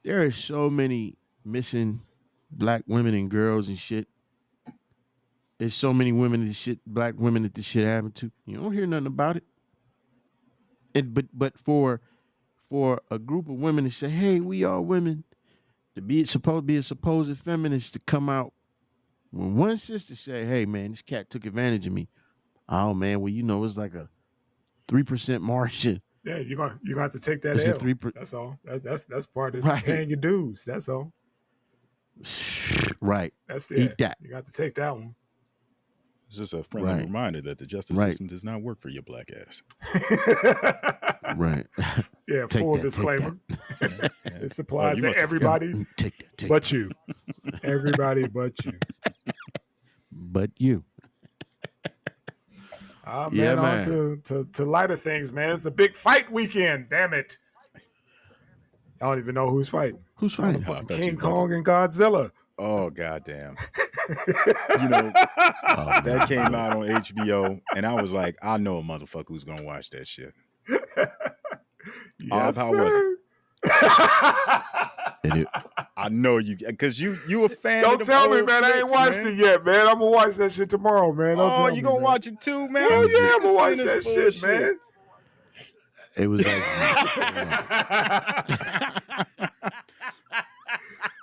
There are so many missing black women and girls and shit. There's so many women and shit, black women that this shit happened to. You don't hear nothing about it. But for a group of women to say, hey, we are women, to be a supposed feminist to come out, when one sister say, hey man, this cat took advantage of me. Oh man, well, you know, it's like a 3% margin. Yeah, you're gonna have to take that It's L. 3%. That's all. That's part of Right. paying your dues. That's all. Right. That's Eat that. You got to take that one. It's just a friendly Right. reminder that the justice Right. system does not work for your black ass. Right. Yeah, Take full that, take disclaimer. Yeah. It applies you to must have- everybody Take that. but you. Everybody but you. But you. Man, Yeah, man. on to lighter things, man. It's a big fight weekend. Damn it. I don't even know who's fighting. Who's fighting? I thought you King was about to- Kong and Godzilla. Oh goddamn! You know Oh, that came out on HBO, and I was like, I know a motherfucker who's gonna watch that shit. Yes, how was it? And it- I know you, because you a fan. Don't of them tell me, old man. I ain't flicks, watched man. it yet, man. I'm gonna watch that shit tomorrow, man. Don't Oh, tell you me, gonna man. watch it too, man? Hell I'm yeah, sick I'm of gonna watch seeing that this shit, bullshit. man. it was like,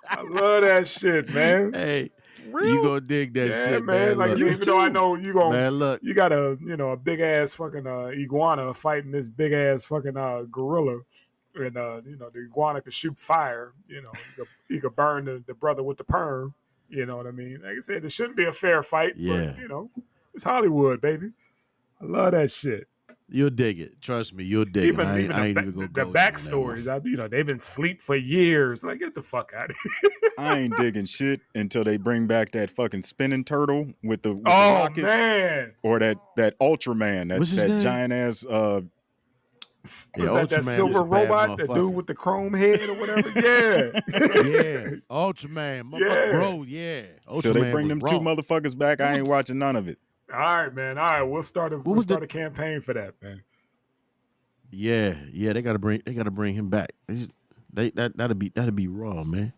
I love that shit, man. hey, Real? you gonna dig that Yeah, shit, man. man. Like, Look, even though I know you gonna, man, look. you got a big ass fucking iguana fighting this big ass fucking gorilla, and the iguana could shoot fire. He could burn the brother with the perm. You know what I mean? Like I said, it shouldn't be a fair fight, Yeah. but it's Hollywood, baby. I love that shit. You'll dig it. Trust me, you'll dig it. I ain't even gonna the go in on that backstories. They've been asleep for years. Like, get the fuck out of here. I ain't digging shit until they bring back that fucking spinning turtle with the Oh rockets, man, or that Ultraman, What's his that name? giant ass. was Yeah, that Ultraman silver was a bad robot, the motherfucker. dude with the chrome head or whatever? Yeah, Yeah, Ultraman, Yeah. bro, yeah. Till they Ultraman bring was them raw. two motherfuckers back, I ain't watching none of it. All right, man. All right, we'll start was a campaign for that, man. Yeah, they gotta bring him back. That'd be raw, man.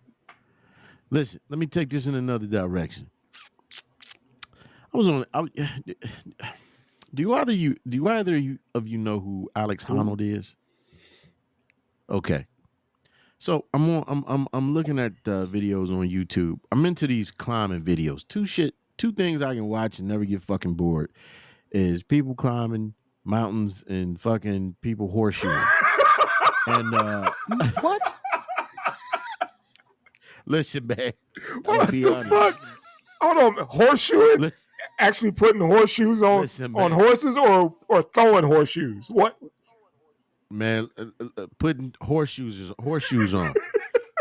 Listen, let me take this in another direction. Do either of you know who Alex Honnold is? Okay. So I'm looking at videos on YouTube. I'm into these climbing videos. Two things I can watch and never get fucking bored is people climbing mountains and fucking people horseshoeing. And What? listen, man. What I'll be the honest. fuck? Hold on, horseshoeing? Li- Actually putting horseshoes on Listen, man. horses or throwing horseshoes? What? Man, putting horseshoes on.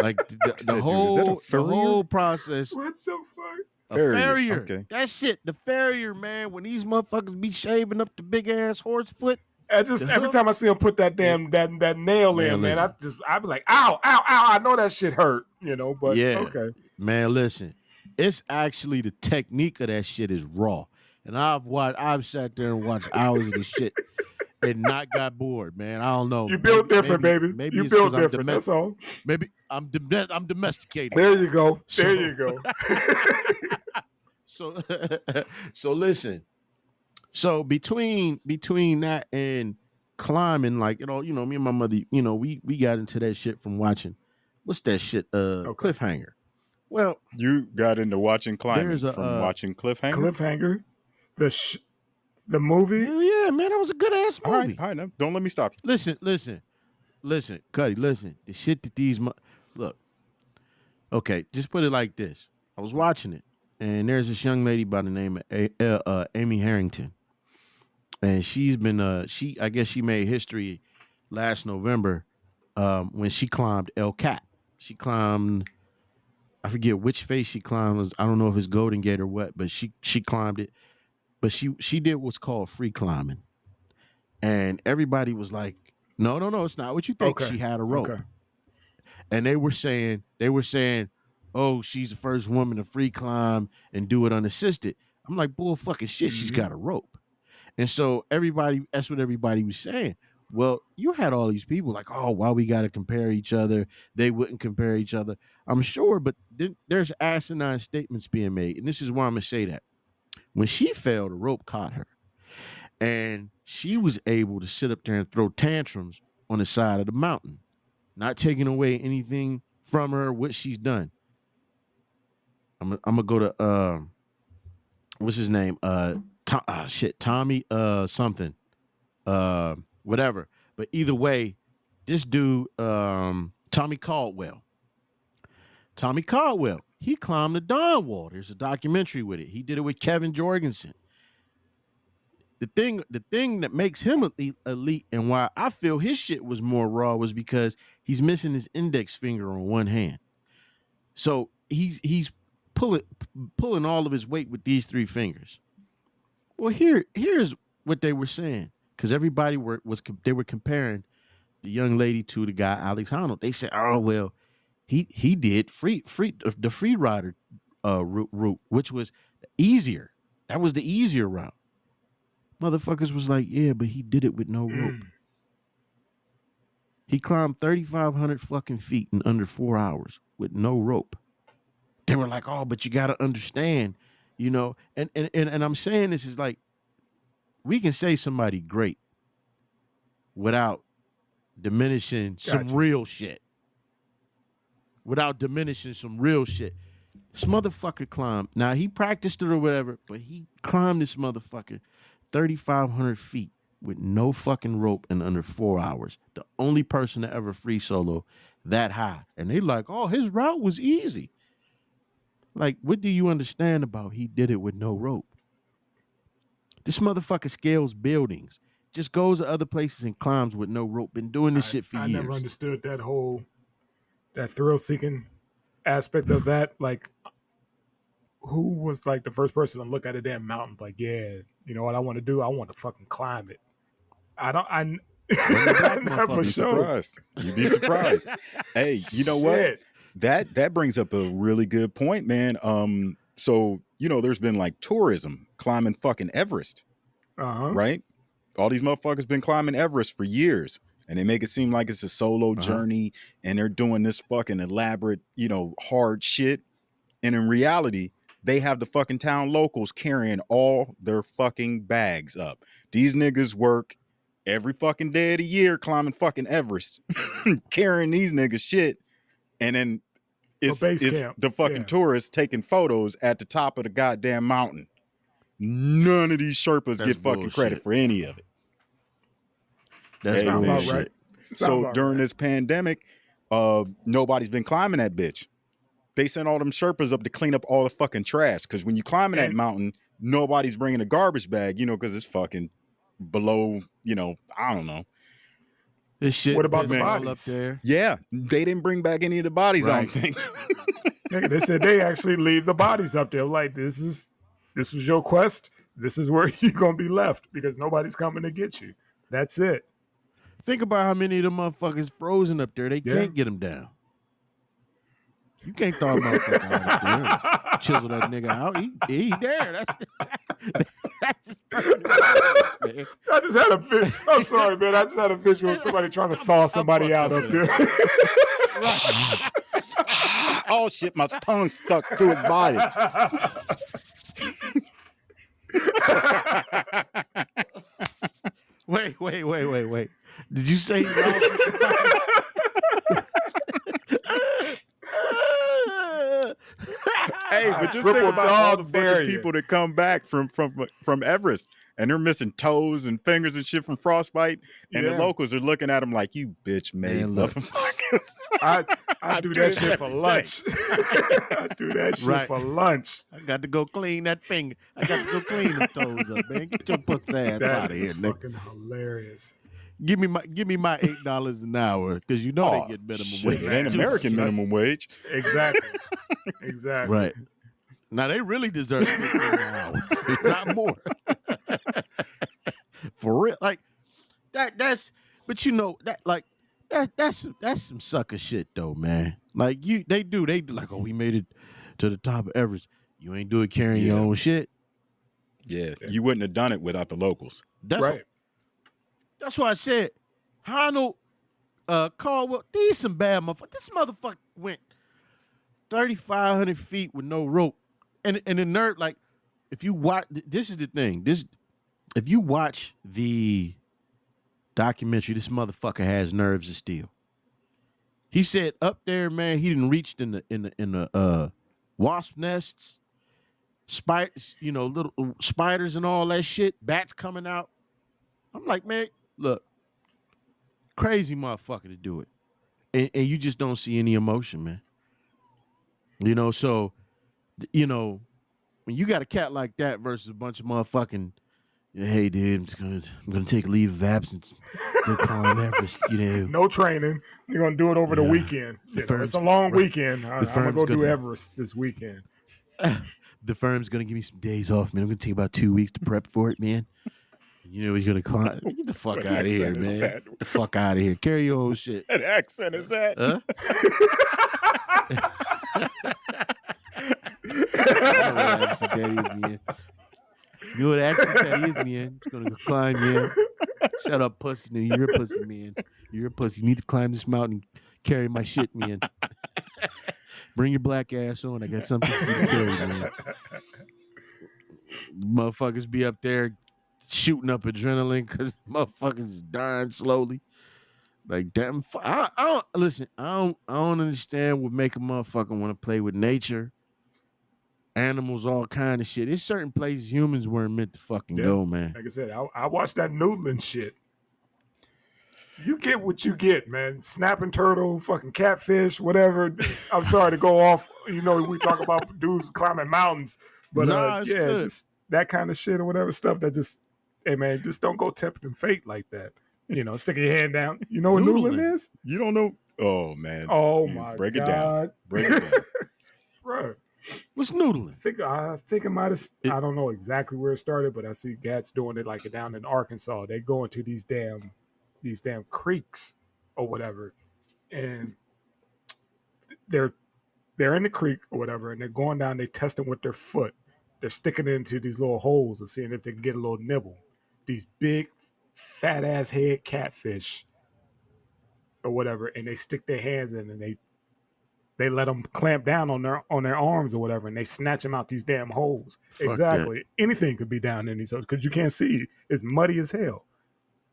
Like Said, the dude, is that a whole furrier? process. What the fuck? A Farrier, farrier. okay. That's it. The farrier, man. When these motherfuckers be shaving up the big ass horse foot. Every time I see him put that damn that nail in, man, I be like, ow, ow, ow! I know that shit hurt, But Yeah. okay, Man, listen. It's actually the technique of that shit is raw. And I've sat there and watched hours of this shit and not got bored, man. I don't know. you built different, baby. Maybe You it's built 'cause I'm different. That's all. Maybe I'm domesticated. There you go. So- There you go. So listen. So between that and climbing, like me and my mother, we got into that shit from watching. What's that shit? Cliffhanger. Well, You got into watching climbing There's a, from watching Cliffhanger? Cliffhanger, the movie. hell yeah, man, that was a good ass All movie. right, now, don't let me stop you. Listen. listen, Cuddy, listen. The shit that these look. Okay, just put it like this. I was watching it, and there's this young lady by the name of Amy Harrington, and she's been I guess she made history last November when she climbed El Cap. She climbed, I forget which face she climbed. I don't know if it's Golden Gate or what, but she climbed it. But she did what's called free climbing, and everybody was like, "No, it's not what you think." Okay. She had a rope, Okay. and they were saying, "Oh, she's the first woman to free climb and do it unassisted." I'm like, "Bull fucking shit, she's got a rope." And so that's what everybody was saying. Well, you had all these people like, "Oh, why we got to compare each other?" They wouldn't compare each other. I'm sure, but there's asinine statements being made, and this is why I'm gonna say that. When she fell, the rope caught her, and she was able to sit up there and throw tantrums on the side of the mountain, not taking away anything from her, what she's done. I'm gonna go to what's his name? Tommy something. Whatever. But either way, this dude, Tommy Caldwell, he climbed the Dawn Wall. There's a documentary with it. He did it with Kevin Jorgensen. The thing that makes him elite and why I feel his shit was more raw was because he's missing his index finger on one hand. So he's pulling all of his weight with these three fingers. Well, here's what they were saying, because everybody were comparing the young lady to the guy Alex Honnold. They said, "Oh well, he did the free rider route, which was easier. That was the easier route." Motherfuckers was like, "Yeah, but he did it with no rope. He climbed 3,500 fucking feet in under 4 hours with no rope." They were like, "Oh, but you got to understand, you know." And I'm saying this is like, we can say somebody great without diminishing some real shit. This motherfucker climbed. Now, he practiced it or whatever, but he climbed this motherfucker 3,500 feet with no fucking rope in under 4 hours. The only person to ever free solo that high. And they like, "Oh, his route was easy." Like, what do you understand about he did it with no rope? This motherfucker scales buildings, just goes to other places and climbs with no rope. Been doing this shit for years. I never understood that thrill-seeking aspect of that. Like, who was like the first person to look at a damn mountain like, "Yeah, you know what I want to do? I want to fucking climb it." I never surprised. You'd be surprised. Hey, you know what? That brings up a really good point, man. So there's been like tourism climbing fucking Everest, right? All these motherfuckers been climbing Everest for years, and they make it seem like it's a solo journey, and they're doing this fucking elaborate, hard shit. And in reality, they have the fucking town locals carrying all their fucking bags up. These niggas work every fucking day of the year climbing fucking Everest, carrying these niggas shit, and then it's the fucking tourists taking photos at the top of the goddamn mountain. None of these Sherpas get fucking credit for any of it. That's about right. So during this pandemic, nobody's been climbing that bitch. They sent all them Sherpas up to clean up all the fucking trash. Because when you climbing that mountain, nobody's bringing a garbage bag, because it's fucking below, I don't know. This shit. What about the bodies? Up there? Yeah, they didn't bring back any of the bodies, right. I don't think. They said they actually leave the bodies up there. Like, this was your quest. This is where you're going to be left because nobody's coming to get you. That's it. Think about how many of them motherfuckers frozen up there. They can't get them down. You can't throw a motherfucker out up there. Chisel that nigga out. He there. That's man. I just had a I'm sorry, man. I just had a visual of somebody trying to thaw somebody out up there. Oh shit, my tongue stuck to his body. Wait. Did you say Hey, but just triple think about all the dog dare fucking you. people that come back from Everest and they're missing toes and fingers and shit from frostbite, and the Yeah. locals are looking at them like, you bitch made Man, look. motherfuckers. I do do that this shit every for day. lunch. I do that shit Right. for lunch. I got to go clean that finger. I got to go clean them toes up, man. Get your pussy ass That out of here, is nigga. fucking hilarious. Give me my $8 an hour because you know they get minimum shit, wage. It ain't too. American minimum wage. Exactly. Exactly. Right. Now they really deserve $15 an hour, if not more. For real, like that's. But you know that, like that's some sucker shit though, man. Like they do like, oh, we made it to the top of Everest. You ain't do it carrying your Yeah. own shit. Yeah, you wouldn't have done it without the locals. Right. That's why I said, Arnold, Caldwell, these some bad motherfuckers. This motherfucker went 3,500 feet with no rope. And the nerd, like, if you watch, this is the thing. If you watch the documentary, this motherfucker has nerves of steel. He said up there, man, he didn't reach in the wasp nests, spiders, little spiders and all that shit, bats coming out. I'm like, man, look, crazy motherfucker to do it. And you just don't see any emotion, man. So, when you got a cat like that versus a bunch of motherfucking, hey, dude, I'm gonna take a leave of absence, go climb Everest, No training. You're gonna do it over the Yeah. weekend. The It's firm's- a long right. weekend. I'm gonna firm's go do gonna- Everest this weekend. The firm's gonna give me some days off, man. I'm gonna take about 2 weeks to prep for it, man. He's gonna climb. Get the fuck What out of here, accent is man. that? Get the fuck out of here. Carry your own shit. That accent is that? Huh? You know what accent that is, man. Just gonna go climb, man. Shut up, pussy. No, you're a pussy, man. You're a pussy. You need to climb this mountain and carry my shit, man. Bring your black ass on. I got something for you to carry, man. Motherfuckers be up there shooting up adrenaline because motherfuckers is dying slowly. Like, damn, I don't listen. I don't understand what make a motherfucker want to play with nature, animals, all kind of shit. There's certain places humans weren't meant to fucking Yeah. go, man. Like I said, I watched that noodling shit. You get what you get, man. Snapping turtle, fucking catfish, whatever. I'm sorry to go off. We talk about dudes climbing mountains, but Nah, it's good. just that kind of shit or whatever stuff that just, hey man, just don't go tempting fate like that. Sticking your hand down. You know what noodling Noodling. is? You don't know? Oh man. Oh You my break it down. God. Break it down. Bro. What's noodling? I think it might have. I don't know exactly where it started, but I see cats doing it like down in Arkansas. They go into these damn creeks or whatever, and they're in the creek or whatever, and they're going down. They testing with their foot. They're sticking it into these little holes and seeing if they can get a little nibble. These big, fat ass head catfish or whatever, and they stick their hands in and they let them clamp down on their arms or whatever, and they snatch them out these damn holes. Fuck Exactly. Anything could be down in these holes because you can't see. It's muddy as hell.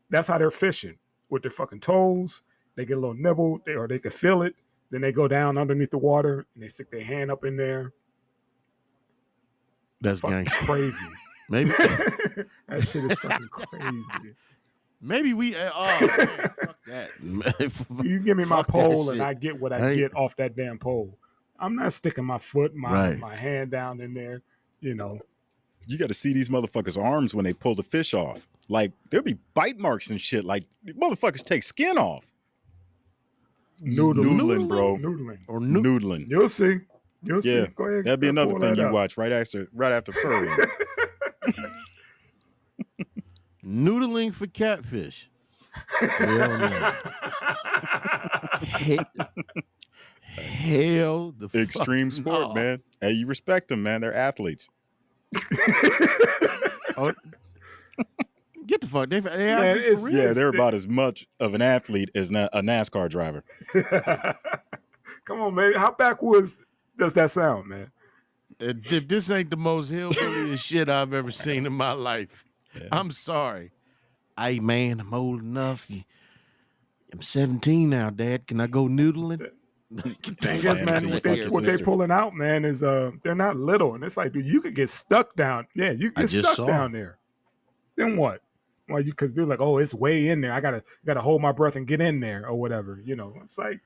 That's how they're fishing, with their fucking toes. They get a little nibble, or they can feel it. Then they go down underneath the water and they stick their hand up in there. That's Fucking gangster. crazy. Maybe That shit is fucking crazy. maybe we. Oh, man, fuck that. You give me my Fuck that pole and shit. I get what I Hey. get off that damn pole. I'm not sticking my foot, Right. my hand down in there. You got to see these motherfuckers' arms when they pull the fish off. Like there'll be bite marks and shit. Like motherfuckers take skin off. Noodling, bro. Noodling. Or Noodling. You'll see. You'll Yeah, see. Go ahead. that'd be another pull thing that you up. watch right after furry. noodling for catfish. Hell no. Hell the Extreme fuck sport, no. man. Hey, you respect them, man. They're athletes. Oh, get the fuck. They Man, athletes it's- for real. Yeah, they're about as much of an athlete as a NASCAR driver. Come on, man. How backwards does that sound, man? If this ain't the most hillbilly shit I've ever seen in my life, Yeah. I'm sorry. Hey man, I'm old enough. I'm 17 now, Dad. Can I go noodling? Thing is, man, what they pulling out, man, is they're not little, and it's like, dude, you could get stuck down. Yeah, you get stuck down there. Then what? Well, because they're like, oh, it's way in there. I gotta hold my breath and get in there or whatever. You know, it's like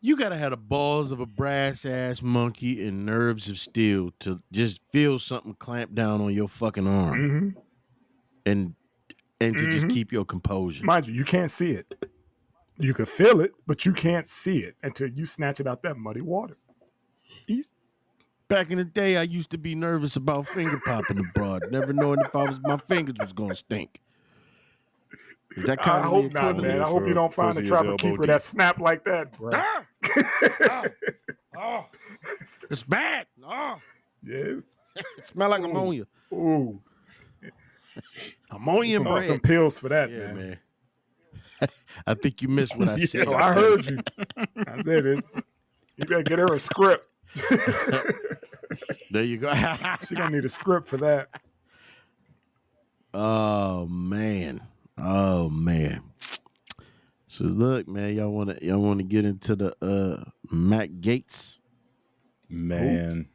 you gotta have the balls of a brass ass monkey and nerves of steel to just feel something clamp down on your fucking arm, and to just keep your composure. Mind you, you can't see it. You can feel it, but you can't see it until you snatch it out that muddy water. Back in the day, I used to be nervous about finger popping abroad, never knowing if my fingers was gonna stink. Is that kind I hope not, man. I hope you don't find a trapper keeper that snap like that, bro. It's bad. Oh. Yeah. It smell like ammonia. Ooh. Ammonia and bread. Some pills for that, man. I think you missed what I said. Oh, I heard you. I said this. You better get her a script. There you go. She gonna need a script for that. Oh man. So look, man, y'all wanna get into the Matt Gaetz? Man.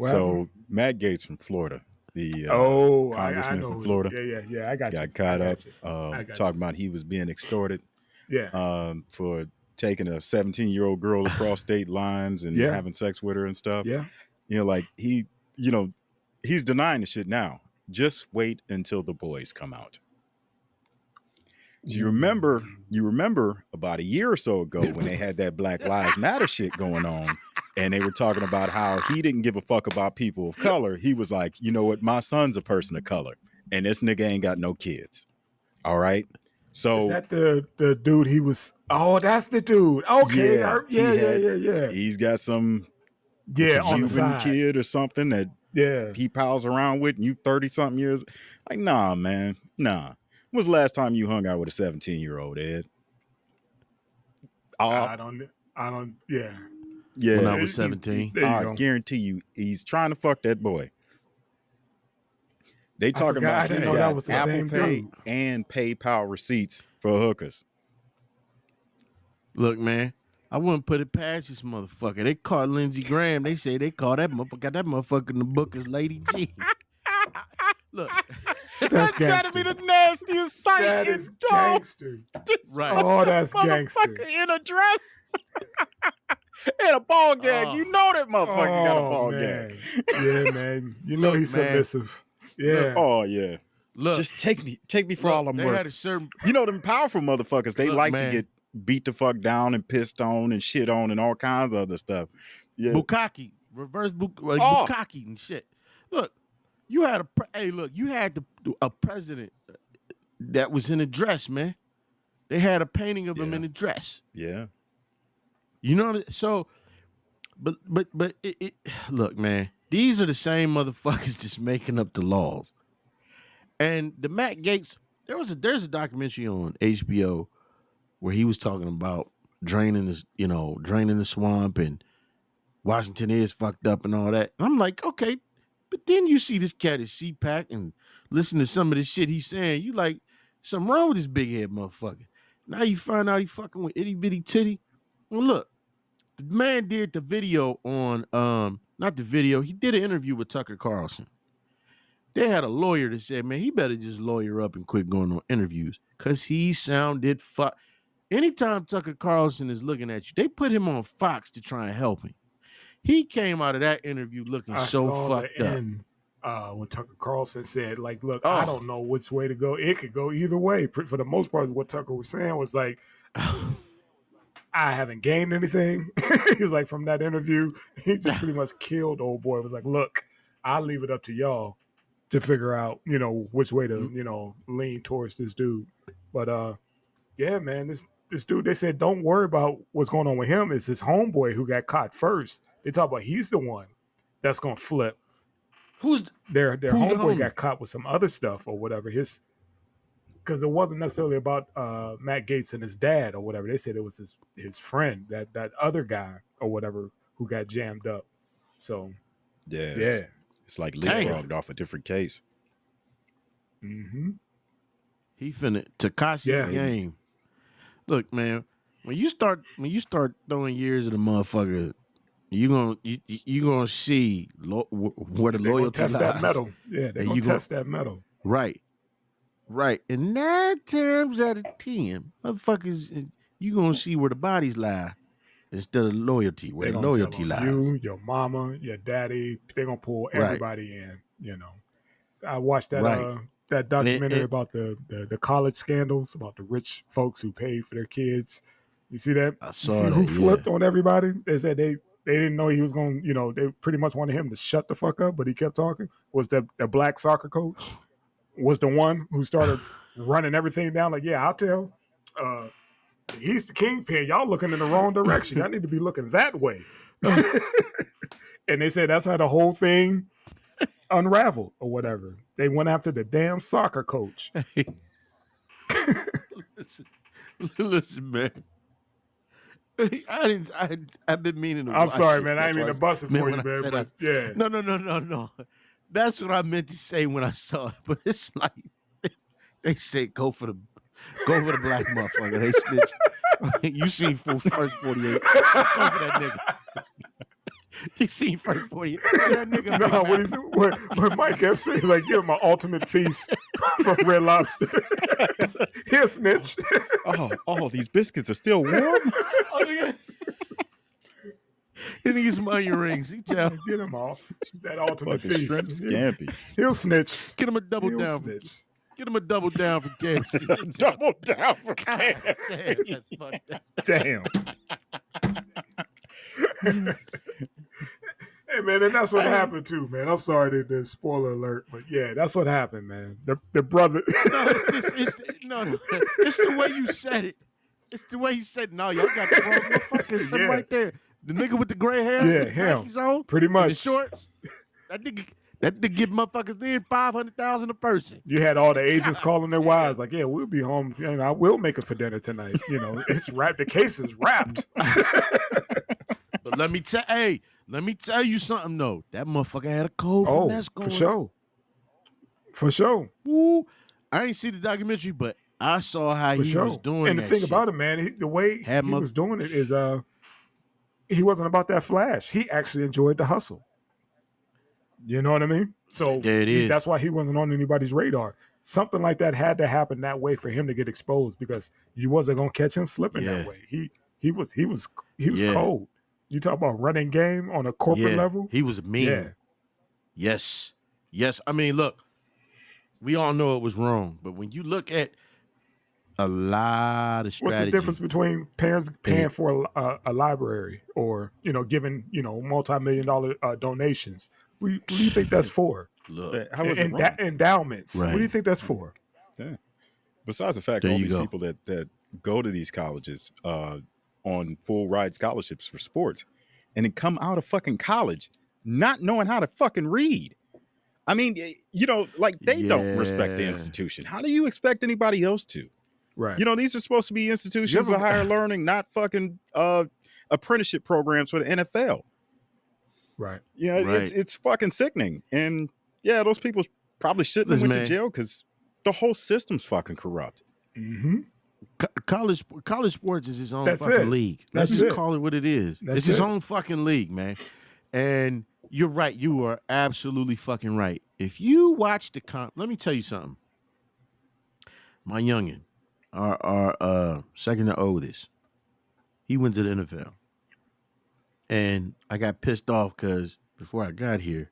So Matt Gaetz from Florida. The congressman from Florida. Yeah. I got caught up talking about he was being extorted. Yeah. For taking a 17-year-old girl across state lines and having sex with her and stuff. Yeah. You know, like he's denying the shit now. Just wait until the boys come out. Do you remember about a year or so ago when they had that Black Lives Matter shit going on, and they were talking about how he didn't give a fuck about people of color. He was like, you know what, my son's a person of color, and this nigga ain't got no kids. All right. So is that the dude he was? Oh, that's the dude. Okay. Yeah. He's got some on the side kid or something that he pals around with, and you 30-something years. Like, nah, man. Nah. When was the last time you hung out with a 17-year-old, Ed? I don't. Yeah. When I was 17. I guarantee you, he's trying to fuck that boy. They talking about he's got Apple Pay and PayPal receipts for hookers. Look, man, I wouldn't put it past this motherfucker. They caught Lindsey Graham. They say they caught that motherfucker. Got that motherfucker in the book as Lady G. Look, that's gotta be the nastiest sight. That is gangster. Right. Oh, that's gangster. Motherfucker in a dress. And a ball gag. You know that motherfucker got a ball gag. Yeah, man. You know he's submissive. Yeah. Oh, yeah. Look, just take me for all I'm worth. Had a certain... You know them powerful motherfuckers. They to get beat the fuck down and pissed on and shit on and all kinds of other stuff. Yeah. Bukkake, reverse bukkake and shit. Look, you had a president that was in a dress, man. They had a painting of him in a dress. Yeah. You know, so, but it look, man, these are the same motherfuckers just making up the laws. And the Matt Gaetz, there's a documentary on HBO where he was talking about draining the swamp, and Washington is fucked up and all that. And I'm like, okay, but then you see this cat at CPAC and listen to some of the shit he's saying. You like, something wrong with this big head motherfucker. Now you find out he fucking with itty bitty titty. Well, look, the man did the video on, not the video, he did an interview with Tucker Carlson. They had a lawyer that said, man, he better just lawyer up and quit going on interviews because he sounded Anytime Tucker Carlson is looking at you, they put him on Fox to try and help him. He came out of that interview looking so fucked up. When Tucker Carlson said, like, look, I don't know which way to go. It could go either way. For the most part, what Tucker was saying was like, I haven't gained anything. He was like, from that interview, he just pretty much killed old boy. It was like, look, I'll leave it up to y'all to figure out, which way to, lean towards this dude. But yeah, man, this dude, they said, don't worry about what's going on with him. It's his homeboy who got caught first. They talk about he's the one that's gonna flip. Who's their homeboy got caught with some other stuff or whatever. Because it wasn't necessarily about Matt Gaetz and his dad or whatever. They said it was his friend, that other guy or whatever, who got jammed up. So yeah. It's like leapfrogged off a different case. Mm-hmm. He finna Tekashi game. Look, man, when you start throwing years at a motherfucker, you gonna see where the loyalty test lies. that metal. Yeah, they're gonna test that metal. Right. And 9 times out of 10, motherfuckers, you gonna see where the bodies lie instead of loyalty, where the loyalty lies. You, your mama, your daddy, they're gonna pull everybody in. You know, I watched that that documentary about the college scandals, about the rich folks who paid for their kids. You see that? I saw you see that, who flipped on everybody? They said they didn't know he was going. You know, they pretty much wanted him to shut the fuck up, but he kept talking. Was the black soccer coach? Was the one who started running everything down? Like, yeah, I'll tell. He's the kingpin. Y'all looking in the wrong direction. Y'all need to be looking that way. And they said that's how the whole thing unraveled or whatever. They went after the damn soccer coach. Listen, man. I've been meaning to. I'm sorry, man. I didn't mean to bust it for you, man. But yeah. No. That's what I meant to say when I saw it. But it's like they say go for the black motherfucker. They snitch. You seen first 48. Go for that nigga. You seen first 48. That nigga. No, what Mike kept saying, like, give him my ultimate feast from Red Lobster. He'll snitch. Oh, these biscuits are still warm? He needs some onion rings. He tell. Get him all. That ultimate fucking feast. shrimp scampi. He'll snitch. Get him a double down. Snitch. Get him a double down for KFC. Double down for KFC. Damn. Hey, man, and that's what happened too, man. I'm sorry to spoiler alert, but yeah, that's what happened, man. The brother. It's the way you said it. It's the way you said it. No, y'all got the wrong motherfucker right there. The nigga with the gray hair. Yeah, him. On, pretty much. The shorts. That nigga give motherfuckers in $500,000 a person. You had all the agents calling their wives, like, yeah, we'll be home. You know, I will make it for dinner tonight. You know, it's wrapped. The case is wrapped. But let me tell you something though. That motherfucker had a cold finesse going. For sure. Ooh, I ain't see the documentary, but I saw how he was doing. And the thing about it, man, the way he was doing it is, he wasn't about that flash. He actually enjoyed the hustle. You know what I mean? So there it is. That's why he wasn't on anybody's radar. Something like that had to happen that way for him to get exposed, because you wasn't gonna catch him slipping that way. He was cold. You talk about running game on a corporate level. He was mean. Yeah. Yes. I mean, look, we all know it was wrong, but when you look at a lot of strategy. What's the difference between parents paying for a library or, you know, giving, you know, multi-million-dollar donations? What do you think that's for? Look, how is it wrong? Endowments. Right. What do you think that's for? Yeah. Besides the fact, all these people that go to these colleges on full ride scholarships for sports and then come out of fucking college not knowing how to fucking read. I mean, you know, like they don't respect the institution. How do you expect anybody else to? Right. You know, these are supposed to be institutions of higher learning, not fucking apprenticeship programs for the NFL. Right. Yeah, it's fucking sickening. And yeah, those people probably shouldn't have went to jail because the whole system's fucking corrupt. Mm-hmm. College sports is his own fucking league. Let's just call it what it is. It's his own fucking league, man. And you're right. You are absolutely fucking right. If you watch let me tell you something. My youngin, our second to oldest, he went to the NFL. And I got pissed off because before I got here,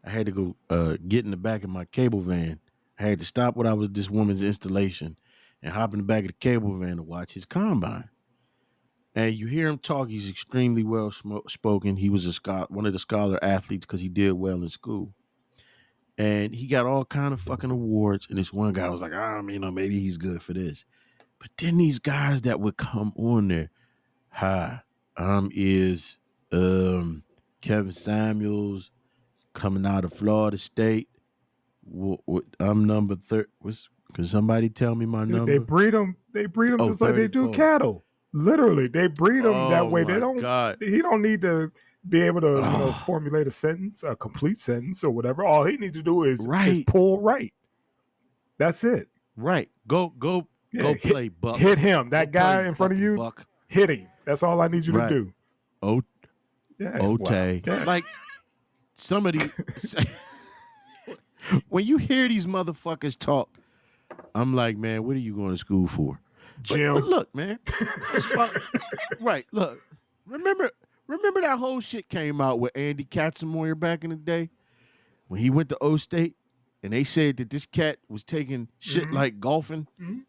I had to go get in the back of my cable van. I had to stop what I was this woman's installation and hop in the back of the cable van to watch his combine. And you hear him talk. He's extremely well spoken. He was one of the scholar athletes because he did well in school. And he got all kind of fucking awards. And this one guy was like, maybe he's good for this. But then these guys that would come on there, is Kevin Samuels coming out of Florida State. I'm number 30. Can somebody tell me my number? They breed them just like they do cattle. Literally, they breed them that way. They don't. God. He don't need to be able to formulate a sentence, a complete sentence, or whatever. All he needs to do is pull right. That's it. Right. Go play Buck. Hit him. That guy in front of you. Buck. Hit him. That's all I need you Right. to do. O- Yeah, Ote. wow. Yeah. Like somebody when you hear these motherfuckers talk, I'm like, man, what are you going to school for? Jim. But look, man. Right, look. Remember that whole shit came out with Andy Katzenmoyer back in the day when he went to O State and they said that this cat was taking shit like golfing. Mhm.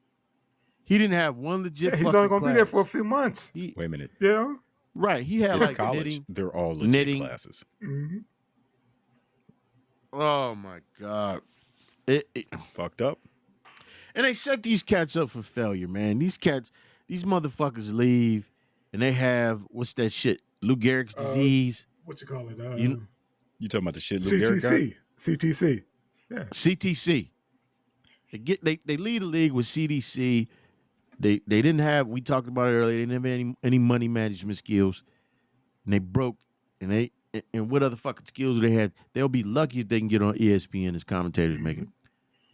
He didn't have one legit Yeah, he's only fucking gonna be there class. for a few months. He, Wait a minute. You know? right, he had It's like college. knitting. They're all legit knitting. classes. Mm-hmm. Oh my God. Fucked up. And they set these cats up for failure, man. These motherfuckers leave and they have, what's that shit? Lou Gehrig's disease. What you call it? You talking about the shit Lou Gehrig got? CTC. Yeah. CTC. They lead the league with CDC. They didn't have, we talked about it earlier, they didn't have any money management skills. And they broke. And what other fucking skills do they have? They'll be lucky if they can get on ESPN as commentators making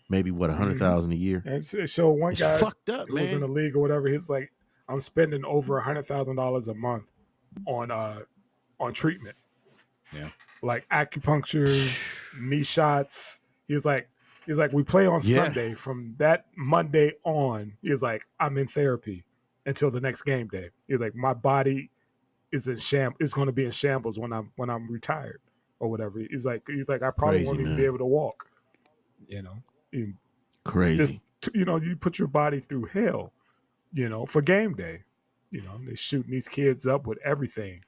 maybe what, $100,000 a year. And so one guy fucked up, who was in the man. league or whatever, he's like, I'm spending over $100,000 a month on treatment. Yeah. Like acupuncture, knee shots. He's like, we play on Sunday. From that Monday on, he's like, I'm in therapy until the next game day. He's like, my body is going to be in shambles when I'm retired or whatever. He's like, I probably Crazy, won't even man. be able to walk. Crazy. Just you put your body through hell, for game day. They're shooting these kids up with everything.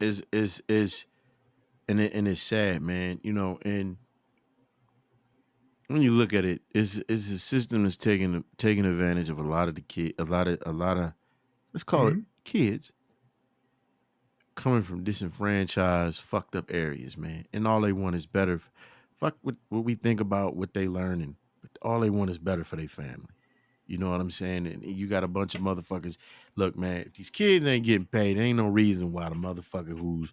Is and it's sad, man. And when you look at it, it's a system that's taking advantage of a lot of the kids, a lot of let's call it kids coming from disenfranchised, fucked up areas, man. And all they want is better. Fuck what we think about what they learning, but all they want is better for their family. You know what I'm saying? And you got a bunch of motherfuckers. Look, man, if these kids ain't getting paid, there ain't no reason why the motherfucker who's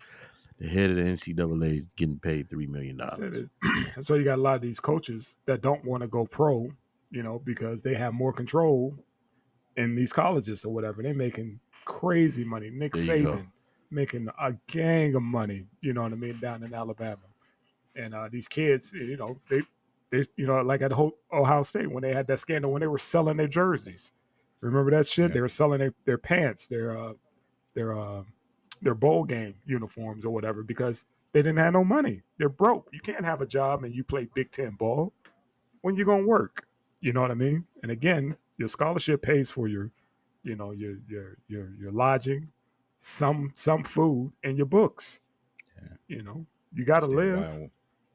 the head of the NCAA is getting paid $3 million. That's why you got a lot of these coaches that don't want to go pro, because they have more control in these colleges or whatever. They're making crazy money. Nick Saban making a gang of money, you know what I mean, down in Alabama. And these kids, they like at Ohio State when they had that scandal when they were selling their jerseys. Remember that shit? Yeah. They were selling their pants, their bowl game uniforms or whatever because they didn't have no money. They're broke. You can't have a job and you play Big Ten ball. When you gonna work? You know what I mean? And again, your scholarship pays for your lodging, some food, and your books. Yeah. You got to live.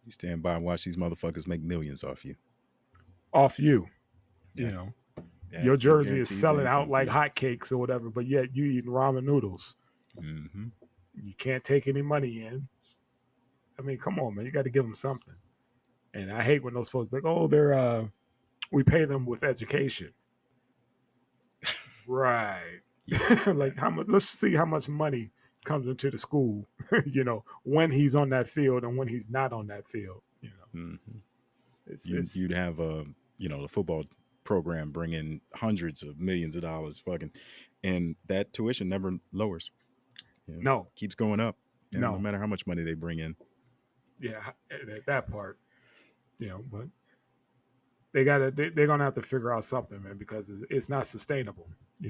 You stand by and watch these motherfuckers make millions off you. Yeah, no your jersey is guarantees selling out anything like for you. hotcakes or whatever, but yet you eating ramen noodles. Mm-hmm. You can't take any money in. I mean, come on, man. You got to give them something. And I hate when those folks be like, oh, we pay them with education. Right. Like how much? Let's see how much money comes into the school. When he's on that field and when he's not on that field. Mm-hmm. You'd have the football program bring in hundreds of millions of dollars, and that tuition never lowers. No, keeps going up. No, no matter how much money they bring in. Yeah, that part. But they're gonna have to figure out something, man, because it's not sustainable.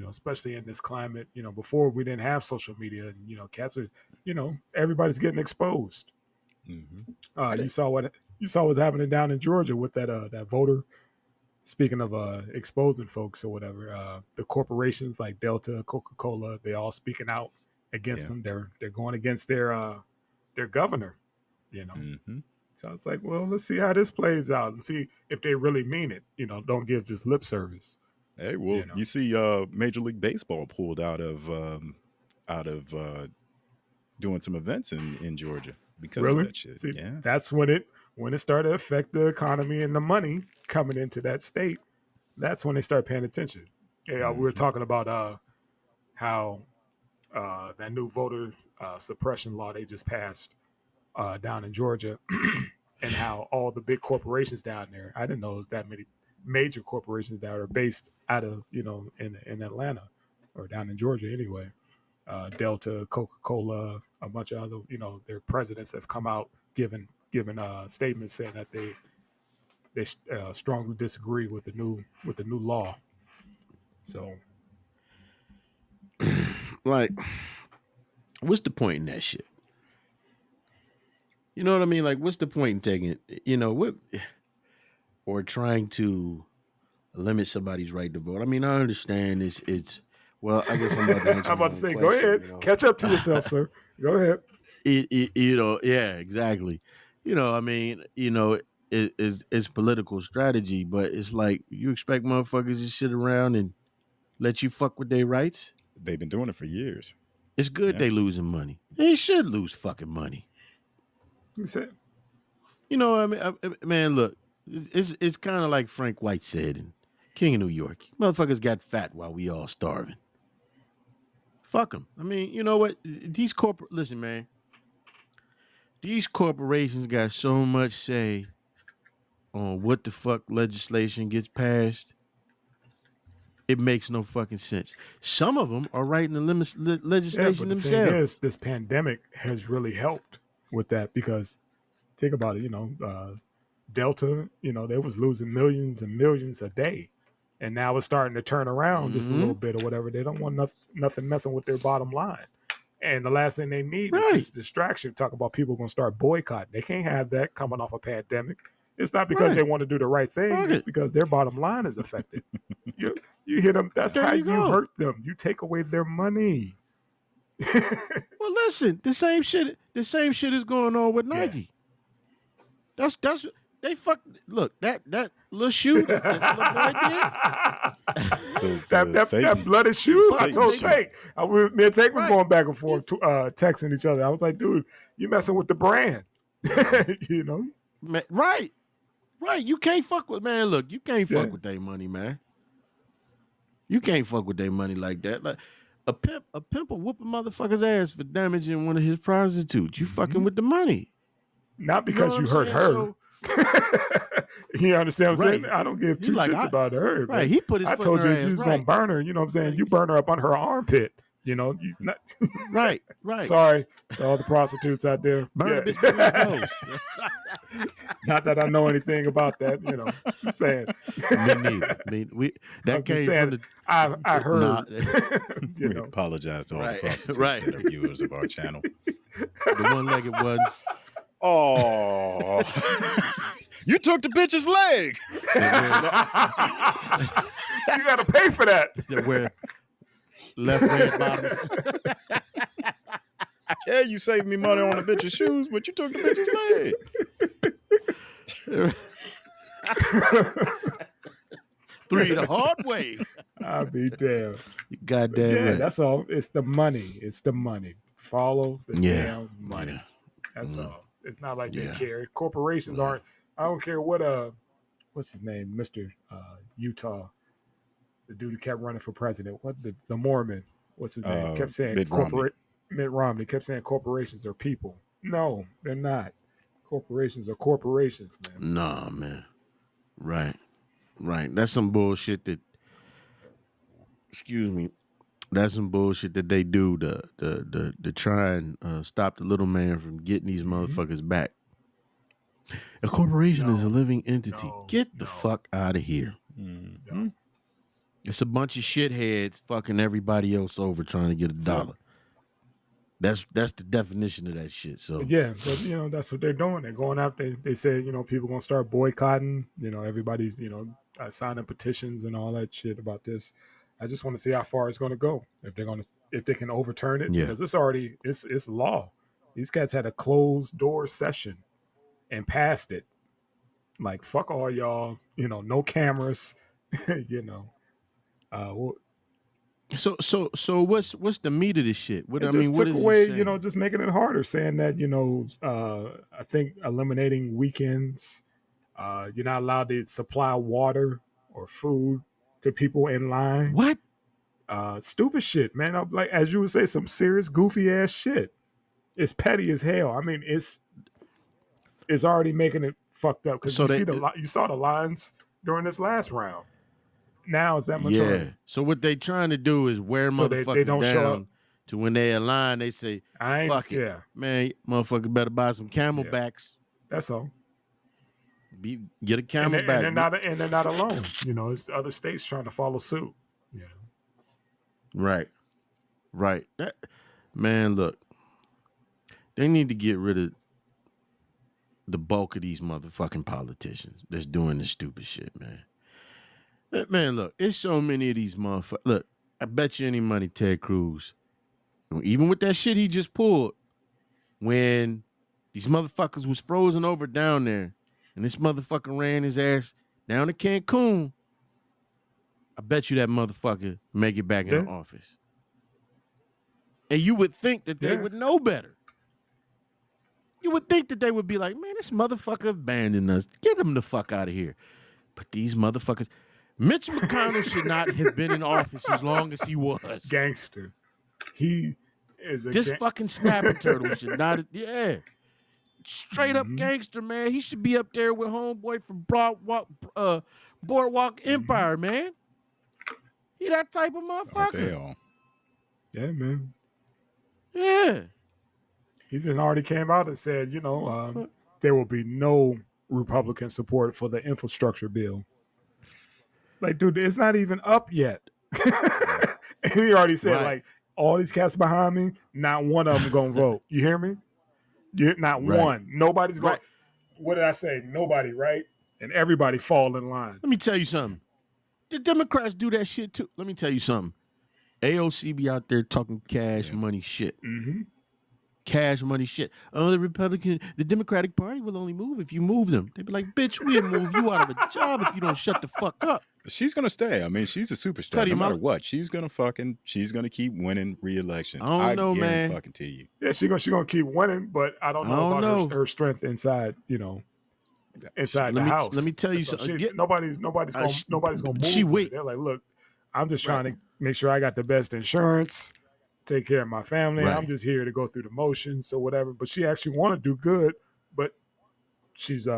Especially in this climate. Before we didn't have social media, and cats are, everybody's getting exposed. Mm-hmm. You saw what's happening down in Georgia with that voter. Speaking of exposing folks or whatever, the corporations like Delta, Coca-Cola, they all speaking out against them. They're going against their governor. Mm-hmm. So it's like, well, let's see how this plays out and see if they really mean it. Don't give just lip service. Hey, well, you see, Major League Baseball pulled out of doing some events in Georgia because of that shit. See, yeah, that's when it started to affect the economy and the money coming into that state. That's when they start paying attention. Yeah, we were talking about how that new voter suppression law they just passed down in Georgia, and how all the big corporations down there. I didn't know it was that major corporations that are based out of, in Atlanta or down in Georgia anyway. Delta, Coca-Cola, a bunch of other, their presidents have come out giving statements saying that they strongly disagree with the new law. So, like, what's the point in that shit? You know what I mean? Like, what's the point in taking, or trying to limit somebody's right to vote? I mean, I understand it's well, I guess I'm about to answer I'm about to say, go ahead, catch up to yourself, sir. Go ahead. Yeah, exactly. I mean, it's political strategy, but it's like you expect motherfuckers to sit around and let you fuck with their rights. They've been doing it for years. It's good they losing money. They should lose fucking money. I mean, man, look, it's kind of like Frank White said in King of New York. Motherfuckers got fat while we all starving. Fuck them. I mean, you know what? Listen, man. These corporations got so much say on what the fuck legislation gets passed. It makes no fucking sense. Some of them are writing the legislation themselves. The thing is, this pandemic has really helped with that because think about it, Delta, they was losing millions and millions a day. And now it's starting to turn around just a little bit or whatever. They don't want nothing messing with their bottom line. And the last thing they need is this distraction. Talk about people going to start boycotting. They can't have that coming off a pandemic. It's not because they want to do the right thing. It's because their bottom line is affected. You hit them. That's how you hurt them. You take away their money. Well, listen, the same shit is going on with Nike. That's they fuck. Look, that little shoe that little boy did. that bloody shoe. I told Tank. Me and Tank was going back and forth, texting each other. I was like, dude, you messing with the brand. Right. You can't fuck with, man. Look, you can't fuck with their money, man. You can't fuck with their money like that. Like a pimp will whoop a motherfucker's ass for damaging one of his prostitutes. You fucking with the money. Not because you hurt her. So, you understand what I'm saying? I don't give two shits about her. Right. He put his foot told in you her if you was ass, gonna burn her, you know what I'm saying? You burn her up on her armpit. Right. Sorry to all the prostitutes out there. Burn bitch between your toes. Not that I know anything about that, just saying. Me neither. That came from the. I heard. We apologize to all the prostitutes that are viewers of our channel. The one-legged ones. Oh, you took the bitch's leg. You got to pay for that. They wear left red bottoms. Yeah, you saved me money on the bitch's shoes, but you took the bitch's leg. 3 the hard way. I'll be damned. Goddamn right. That's all. It's the money. Follow the damn money. Yeah. That's all. It's not like they care. Corporations aren't. I don't care what what's his name, Mr. Utah, the dude who kept running for president. What the Mormon? What's his name? Kept saying Mitt Romney kept saying corporations are people. No, they're not. Corporations are corporations, man. Nah, man. Right. That's some bullshit that. Excuse me. That's some bullshit that they do to try and stop the little man from getting these motherfuckers back. A corporation is a living entity. Get the fuck out of here. Mm-hmm. It's a bunch of shitheads fucking everybody else over trying to get $1. That's the definition of that shit. So yeah, but that's what they're doing. They're going out. They say people gonna start boycotting. Everybody's signing petitions and all that shit about this. I just want to see how far it's going to go. If they can overturn it, because it's law. These cats had a closed door session and passed it. Like fuck all y'all, no cameras, So what's the meat of this shit? What took away, just making it harder, saying that I think eliminating weekends. You're not allowed to supply water or food to people in line. What? Stupid shit, man. I'm like, as you would say, some serious goofy ass shit. It's petty as hell. I mean, it's already making it fucked up because you saw the lines during this last round. Now it's that much Yeah. harder. So what they trying to do is wear So they motherfuckers don't show up. down to when they align, they say, I ain't, fuck it. yeah, Man, motherfucker better buy some camelbacks. that's all. Get a camelback. And they're not alone. You know, it's other states trying to follow suit. Yeah. Right. Man, look. They need to get rid of the bulk of these motherfucking politicians that's doing this stupid shit, man. Man, look, it's so many of these motherfuckers. Look, I bet you any money Ted Cruz, even with that shit he just pulled, when these motherfuckers was frozen over down there and this motherfucker ran his ass down to Cancun, I bet you that motherfucker make it back in the office. And you would think that they would know better. You would think that they would be like, man, this motherfucker abandoned us. Get him the fuck out of here. But these motherfuckers, Mitch McConnell should not have been in office as long as he was. Gangster. He is a This fucking snapping turtle should not, straight up gangster, man. He should be up there with homeboy from Boardwalk Empire, man. He that type of motherfucker. Yeah, man. Yeah. He just already came out and said, there will be no Republican support for the infrastructure bill. Like, dude, it's not even up yet. And he already said, like, all these cats behind me, not one of them going to vote. You hear me? Not one. Nobody's going. What did I say? Nobody, right? And everybody fall in line. Let me tell you something. The Democrats do that shit too. Let me tell you something. AOC be out there talking cash money shit. Mm-hmm. Cash money shit. Oh, the Democratic Party will only move if you move them. They be like, bitch, we'll move you out of a job if you don't shut the fuck up. She's gonna stay. I mean, she's a superstar. No matter what, she's gonna keep winning re-election. I don't know, man. Fucking to you. Yeah, she's gonna keep winning, but I don't know about her strength inside. Inside the house. Let me tell you something. Nobody's gonna move. She wait. They're like, look, I'm just trying to make sure I got the best insurance. Take care of my family. Right. I'm just here to go through the motions or whatever. But she actually want to do good, but she's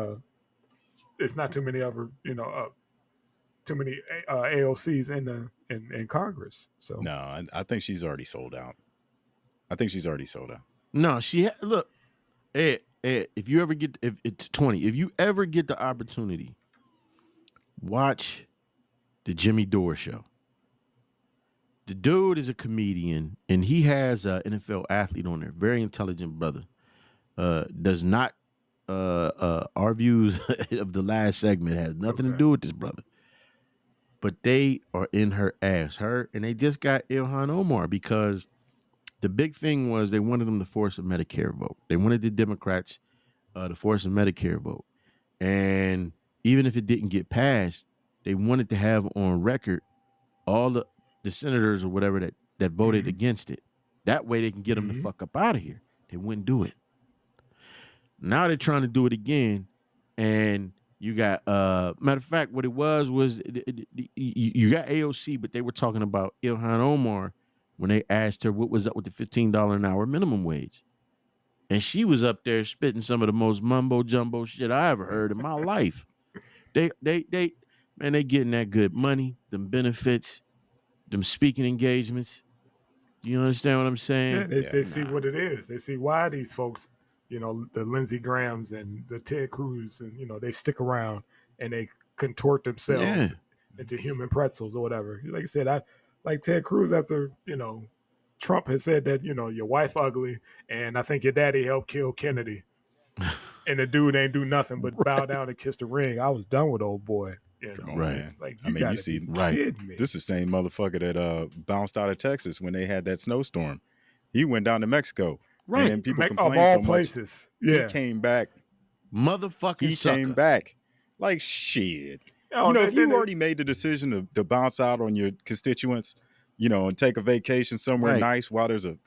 it's not too many of her, too many AOCs in Congress. So no, I think she's already sold out. No, look, Ed, if you ever get if you ever get the opportunity, watch the Jimmy Dore show. The dude is a comedian, and he has an NFL athlete on there. Very intelligent brother. Does not, our views of the last segment has nothing to do with this brother. But they are in her ass. And they just got Ilhan Omar because the big thing was they wanted them to force a Medicare vote. They wanted the Democrats to force a Medicare vote. And even if it didn't get passed, they wanted to have on record all the senators or whatever that voted against it. That way they can get them the fuck up out of here. They wouldn't do it. Now they're trying to do it again. And you got, matter of fact, what it was you got AOC, but they were talking about Ilhan Omar when they asked her what was up with the $15 an hour minimum wage. And she was up there spitting some of the most mumbo jumbo shit I ever heard in my life. They getting that good money, them benefits, them speaking engagements. Do you understand what I'm saying? Yeah, they see what it is. They see why these folks, the Lindsey Grahams and the Ted Cruz, and they stick around and they contort themselves into human pretzels or whatever. Like I said, I like Ted Cruz after Trump had said that your wife ugly, and I think your daddy helped kill Kennedy, and the dude ain't do nothing but bow down and kiss the ring. I was done with old boy. Come on, man. Like, you see, this is the same motherfucker that bounced out of Texas when they had that snowstorm. He went down to Mexico. Right. And people complained of all so places. Much. Yeah. He came back. Motherfucking came back. Like, shit. If you already made the decision to bounce out on your constituents, and take a vacation somewhere nice while there's a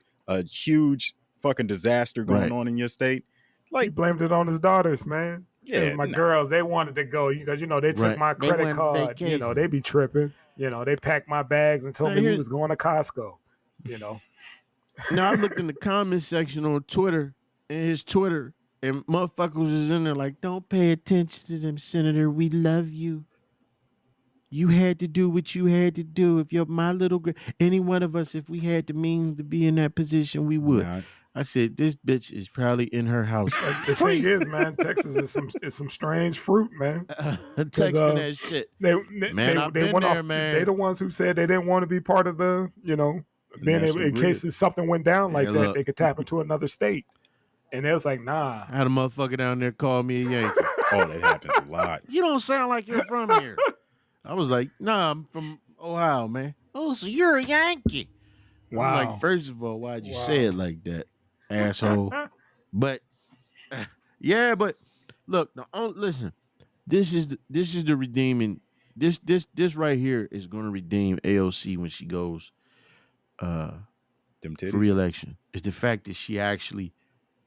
huge fucking disaster going on in your state. Like, he blamed it on his daughters, man. Yeah, my girls, they wanted to go because they took my credit card. They be tripping. They packed my bags and told me we was going to Costco. Now I looked in the comment section on Twitter, and his Twitter, and motherfuckers is in there like, "Don't pay attention to them, Senator. We love you." You had to do what you had to do. If you're my little girl, any one of us, if we had the means to be in that position, we would. Nah, I said, this bitch is probably in her house. The thing is, man, Texas is some strange fruit, man. Texting that shit. Man, I've been went there, off. man. They the ones who said they didn't want to be part of the, being able, national in case something went down like Yeah, that, look. they could tap into another state. And they was like, nah. I had a motherfucker down there call me a Yankee. oh, that happens a lot. You don't sound like you're from here. I was like, nah, I'm from Ohio, man. Oh, so you're a Yankee. Wow. I'm like, first of all, why'd you say it like that, asshole? But yeah, but look, listen, this is the redeeming. This right here is going to redeem AOC when she goes Them for titties. re-election. Is the fact that she actually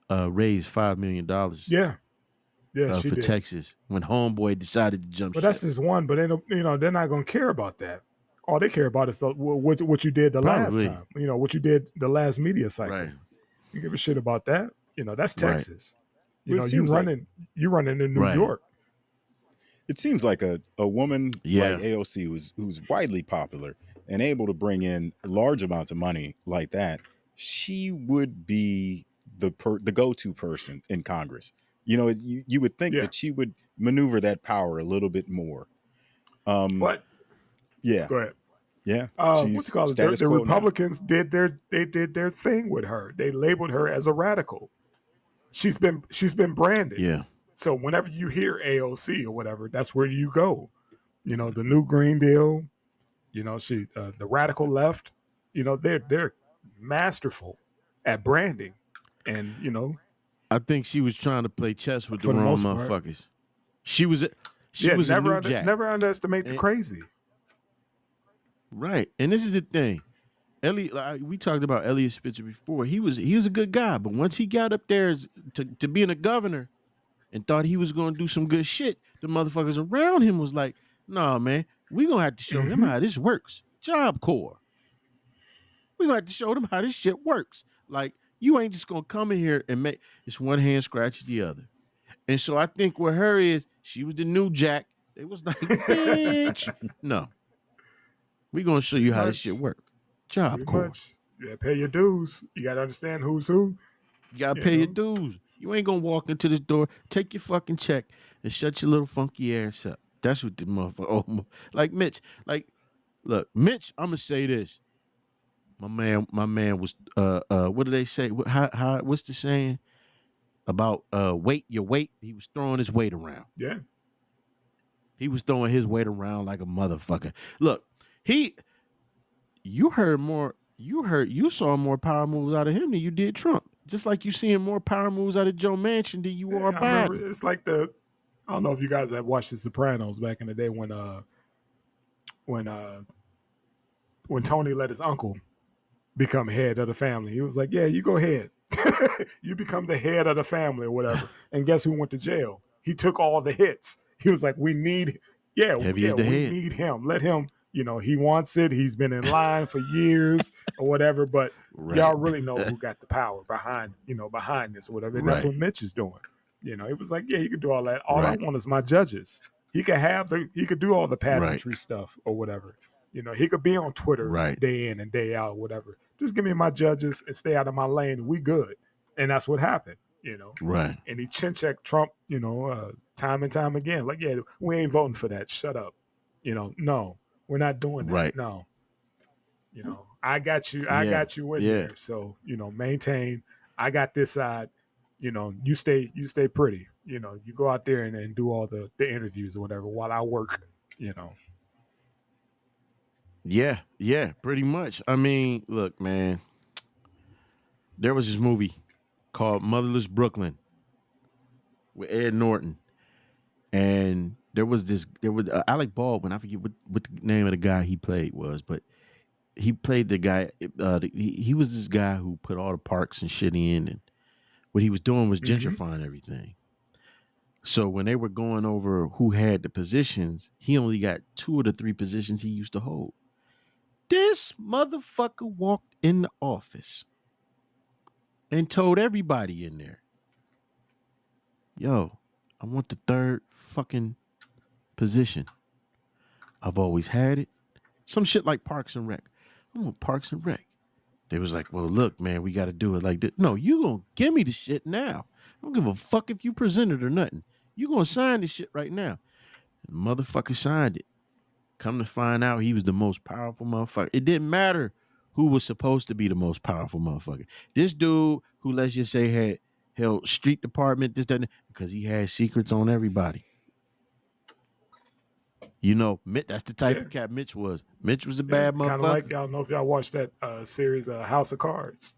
raised $5 million. Yeah, she for did. Texas when homeboy decided to jump But ship. that's just one. But they don't, they're not going to care about that. All they care about is what you did the Probably. last time. What you did the last media cycle. Right. You give a shit about that. That's Right. Texas. Well, it seems you running in New Right. York. It seems like a woman Yeah. like AOC who's widely popular and able to bring in large amounts of money like that. She would be the go-to person in Congress. You would think that she would maneuver that power a little bit more. But Yeah. go ahead. Yeah. What you She's call it? status The quo now. Republicans did their thing with her. They labeled her as a radical. She's been branded. Yeah. So whenever you hear AOC or whatever, that's where you go. The new Green Deal. She the radical left. They're masterful at branding, and I think she was trying to play chess with the For the wrong most part. motherfuckers. She was a new jack. never underestimate the crazy. Right. And this is the thing. We talked about Elliot Spitzer before. He was a good guy, but once he got up there to being a governor and thought he was going to do some good shit, the motherfuckers around him was like, "Nah, man, we going to have to show him how this works. Job Corps. We going to have to show them how this shit works. Like, you ain't just going to come in here and make it's one hand scratch the other." And so I think with her is she was the new jack. It was like, bitch, no. We going to show you how this shit work. Job Pretty Corps. much. You gotta pay your dues. You gotta understand who's who. You gotta pay your dues. You ain't gonna walk into this door, take your fucking check, and shut your little funky ass up. That's what the motherfucker. Like Mitch. Like, look, Mitch. I'm gonna say this. My man was. What do they say? How? What's the saying about weight? Your weight. He was throwing his weight around. Yeah. He was throwing his weight around like a motherfucker. Look, you saw more power moves out of him than you did Trump. Just like you seeing more power moves out of Joe Manchin than you are I remember, Biden. it's like I don't know if you guys have watched The Sopranos back in the day when Tony let his uncle become head of the family. He was like, "Yeah, you go ahead. You become the head of the family or whatever." And guess who went to jail? He took all the hits. He was like, "We need, Heavy as the we head. need him. Let him. He wants it. He's been in line for years or whatever. But Right. y'all really know who got the power behind this or whatever." And that's Right. what Mitch is doing. He was like, "Yeah, he could do all that. All Right. I want is my judges. He could do all the pageantry stuff or whatever. He could be on Twitter Right. day in and day out, whatever. Just give me my judges and stay out of my lane. We good." And that's what happened, Right. And he chin checked Trump, time and time again. Like, "Yeah, we ain't voting for that. Shut up. No, we're not doing that. Right. No. I got you. I got you in there. So, maintain. I got this side. You stay pretty. You go out there and do all the interviews or whatever while I work, Yeah, pretty much. I mean, look, man. There was this movie called Motherless Brooklyn with Ed Norton, and there was Alec Baldwin. I forget what the name of the guy he played was, but he played the guy. He was this guy who put all the parks and shit in, and what he was doing was gentrifying everything. So when they were going over who had the positions, he only got 2 of the 3 positions he used to hold. This motherfucker walked in the office and told everybody in there, "Yo, I want the 3rd fucking position. I've always had it. Some shit like Parks and Rec. I want Parks and Rec. They was like, well, look, man, we got to do it like this. No, you going to give me the shit now. I don't give a fuck if you present it or nothing. You going to sign this shit right now. And the motherfucker signed it. Come to find out he was the most powerful motherfucker. It didn't matter who was supposed to be the most powerful motherfucker. This dude who, let's just say, had held street department, this, that, because he had secrets on everybody. You know, that's the type of cat Mitch was. Mitch was a bad motherfucker. Kind of like, I don't know if y'all watched that series, House of Cards.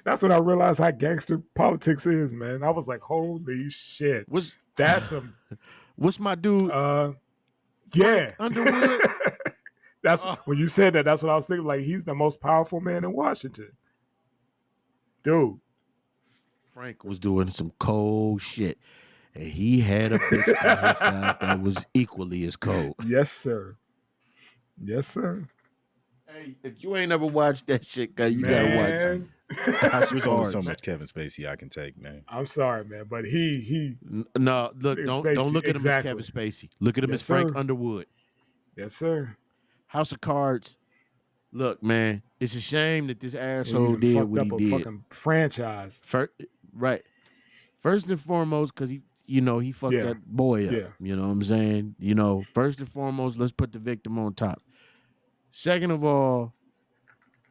That's when I realized how gangster politics is, man. I was like, holy shit. That's some... What's my dude? Yeah. Underwood? When you said that, that's what I was thinking. Like, he's the most powerful man in Washington. Dude. Frank was doing some cold shit. And he had a bitch by his side that was equally as cold. Yes, sir. Yes, sir. Hey, if you ain't ever watched that shit, you gotta watch it. There's only so much Kevin Spacey I can take, man. I'm sorry, man, but he. No, look, don't look at him as Kevin Spacey. Look at him as Frank Underwood. Yes, sir. House of Cards. Look, man, it's a shame that this asshole did what he did. Fucking franchise. Right. First and foremost, because he fucked that boy up. Yeah. You know what I'm saying? First and foremost, let's put the victim on top. Second of all,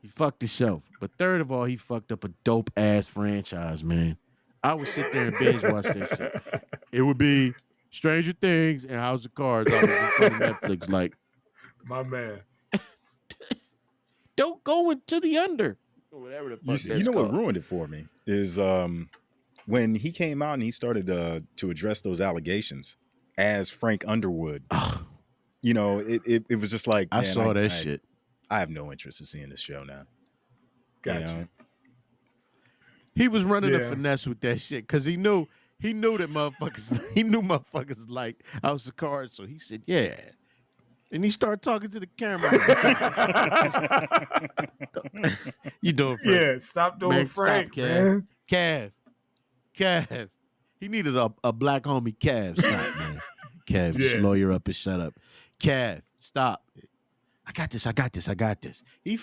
he fucked himself. But third of all, he fucked up a dope ass franchise, man. I would sit there and binge watch that shit. It would be Stranger Things and House of Cards. I was in front of Netflix, like, my man. Don't go into the under. Whatever the fuck. You know what ruined it for me is when he came out and he started to address those allegations as Frank Underwood. It was just like, I saw that shit. I have no interest in seeing this show now. Gotcha. He was running a finesse with that shit because he knew that motherfuckers like House of Cards, so he said, yeah. And he started talking to the camera. You doing Frank? Yeah, stop doing Frank, man. Cav. He needed a black homie, Cav. Stop, man. Cav, just lawyer up and shut up. Cav, stop. I got this. He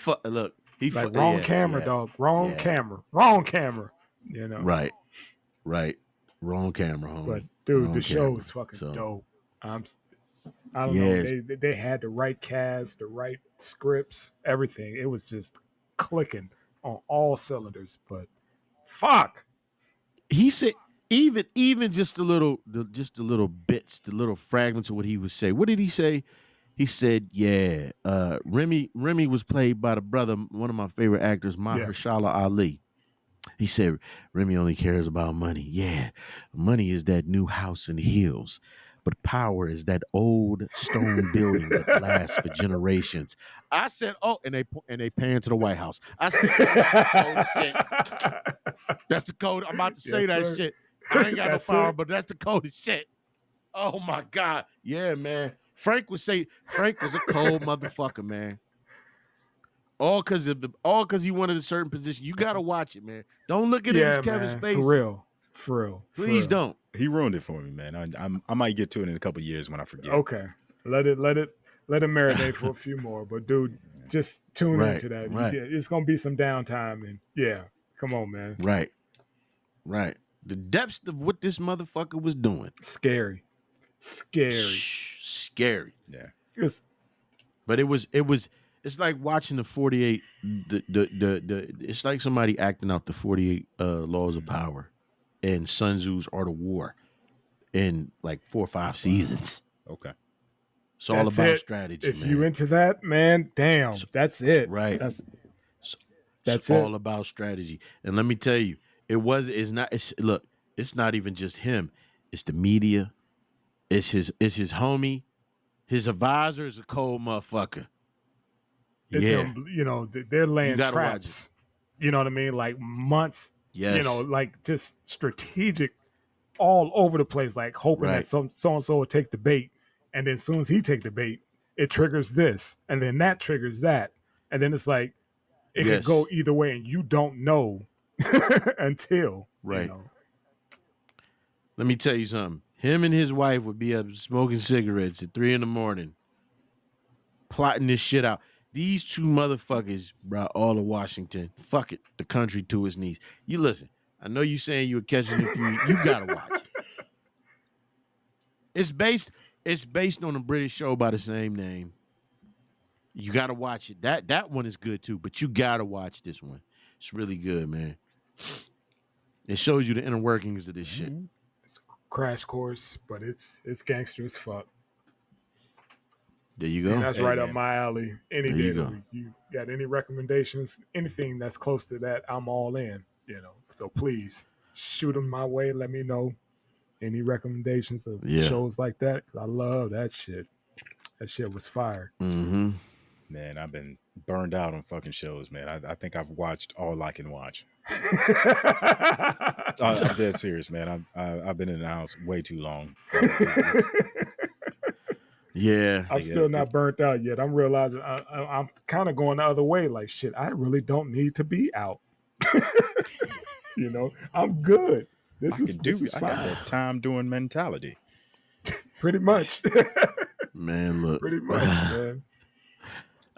wrong camera, dog. Wrong camera. Right. Wrong camera, homie. But dude, wrong the show is fucking dope. I don't know. They had the right cast, the right scripts, everything. It was just clicking on all cylinders. But fuck. He said even just a little bits, the little fragments of what he would say. What did he say? He said, Remy was played by the brother, one of my favorite actors, Mahershala Ali. He said, Remy only cares about money. Yeah, money is that new house in the hills. But power is that old stone building that lasts for generations. I said, and they pan to the White House. I said, oh, shit. That's the code. I'm about to say that shit. I ain't got no power, but that's the code of shit. Oh my God. Yeah, man. Frank was a cold motherfucker, man. All because he wanted a certain position. You gotta watch it, man. Don't look at it as Kevin Spacey. For real. Please don't. He ruined it for me, man. I might get to it in a couple of years when I forget. Okay, let it marinate for a few more. But dude, just tune into that. Right. It's gonna be some downtime, and come on, man. Right. The depths of what this motherfucker was doing. Scary. Yeah. But it's like watching the 48. It's like somebody acting out the 48 laws of power and Sun Tzu's Art of War in like 4 or 5 seasons. Okay. It's all about strategy. If you into that, man, damn, that's it. Right. That's all about strategy. And let me tell you, it's not even just him. It's the media. It's his homie. His advisor is a cold motherfucker. It's him, they're laying traps. You know what I mean? Like months. Yes. Like just strategic all over the place, like hoping that so-and-so will take the bait. And then as soon as he take the bait, it triggers this. And then that triggers that. And then it's like, it could go either way and you don't know until. Right. Let me tell you something. Him and his wife would be up smoking cigarettes at 3 a.m, plotting this shit out. These two motherfuckers brought all of Washington, fuck it, the country to its knees. You listen, I know you saying you were catching the few. You gotta watch it. It's based on a British show by the same name. You gotta watch it. That one is good too, but you gotta watch this one. It's really good, man. It shows you the inner workings of this shit. It's a crash course, but it's gangster as fuck. There you go. And that's right up my alley. Any There day you of the go. week. You got any recommendations? Anything that's close to that, I'm all in. So please shoot them my way. Let me know any recommendations of shows like that. 'Cause I love that shit. That shit was fire. Mm-hmm. Man, I've been burned out on fucking shows, man. I think I've watched all I can watch. I'm dead serious, man. I've been in the house way too long. Yeah. I'm still not burnt out yet. I'm realizing I'm kind of going the other way. Like, shit, I really don't need to be out. I'm good. This is I fine. got that time doing mentality. Pretty much. Man, look. Pretty much, man.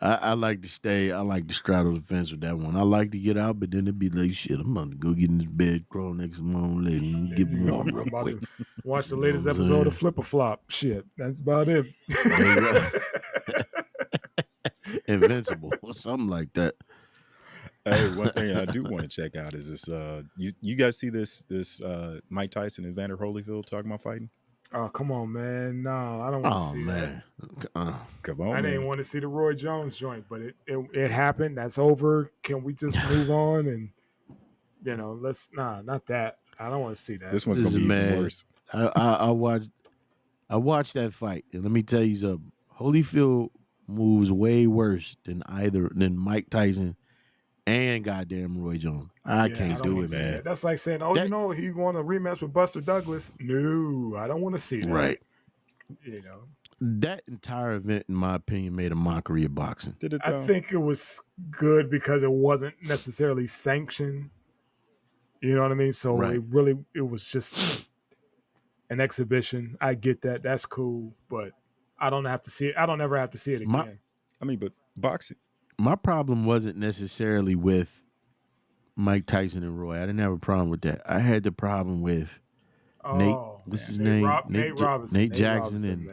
I like to stay. I like to straddle the fence with that one. I like to get out, but then it'd be like, shit, I'm about to go get in this bed, crawl next to my own lady, and get warm real I'm about quick. to watch the latest episode of Flip or Flop. Shit, that's about it. Invincible or something like that. Hey, one thing I do want to check out is this. You guys see this Mike Tyson and Evander Holyfield talking about fighting? Oh, come on, man. No, I don't want to see man. Come on, I man. didn't want to see the Roy Jones joint, but it happened. That's over. Can we just move on? And, not that. I don't want to see that. This one's going to be even worse. I watched that fight, and let me tell you something. Holyfield moves way worse than Mike Tyson and goddamn Roy Jones. I can't do it, man. That's like saying, he won a rematch with Buster Douglas. No, I don't want to see that. Right. That entire event, in my opinion, made a mockery of boxing. Did it? I think it was good because it wasn't necessarily sanctioned. You know what I mean? So it was just an exhibition. I get that. That's cool, but I don't have to see it. I don't ever have to see it again. But boxing. My problem wasn't necessarily with Mike Tyson and Roy. I didn't have a problem with that. I had the problem with Nate. What's his name? Nate Robinson. Nate Jackson and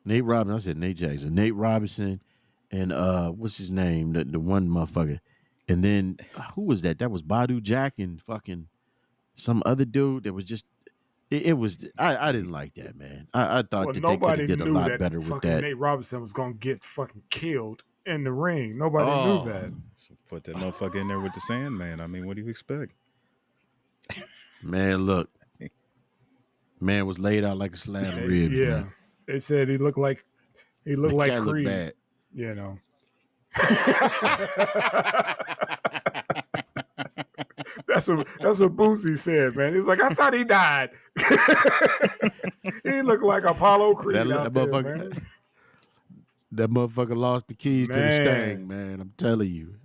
Nate Robinson. I said Nate Jackson. Nate Robinson and what's his name? The one motherfucker. And then who was that? That was Badu Jack and fucking some other dude that was just. It was. I didn't like that, man. I thought that they could have did a lot better with that. Nate Robinson was gonna get fucking killed in the ring. Nobody knew that. Put that motherfucker in there with the Sandman. I mean, what do you expect? Man, look. Man was laid out like a slab of ribs. Yeah. Man. They said he looked like Creed. Looked bad. That's what Boosie said, man. He's like, I thought he died. He looked like Apollo Creed out there, man. That motherfucker lost the keys to the Stang, man. I'm telling you.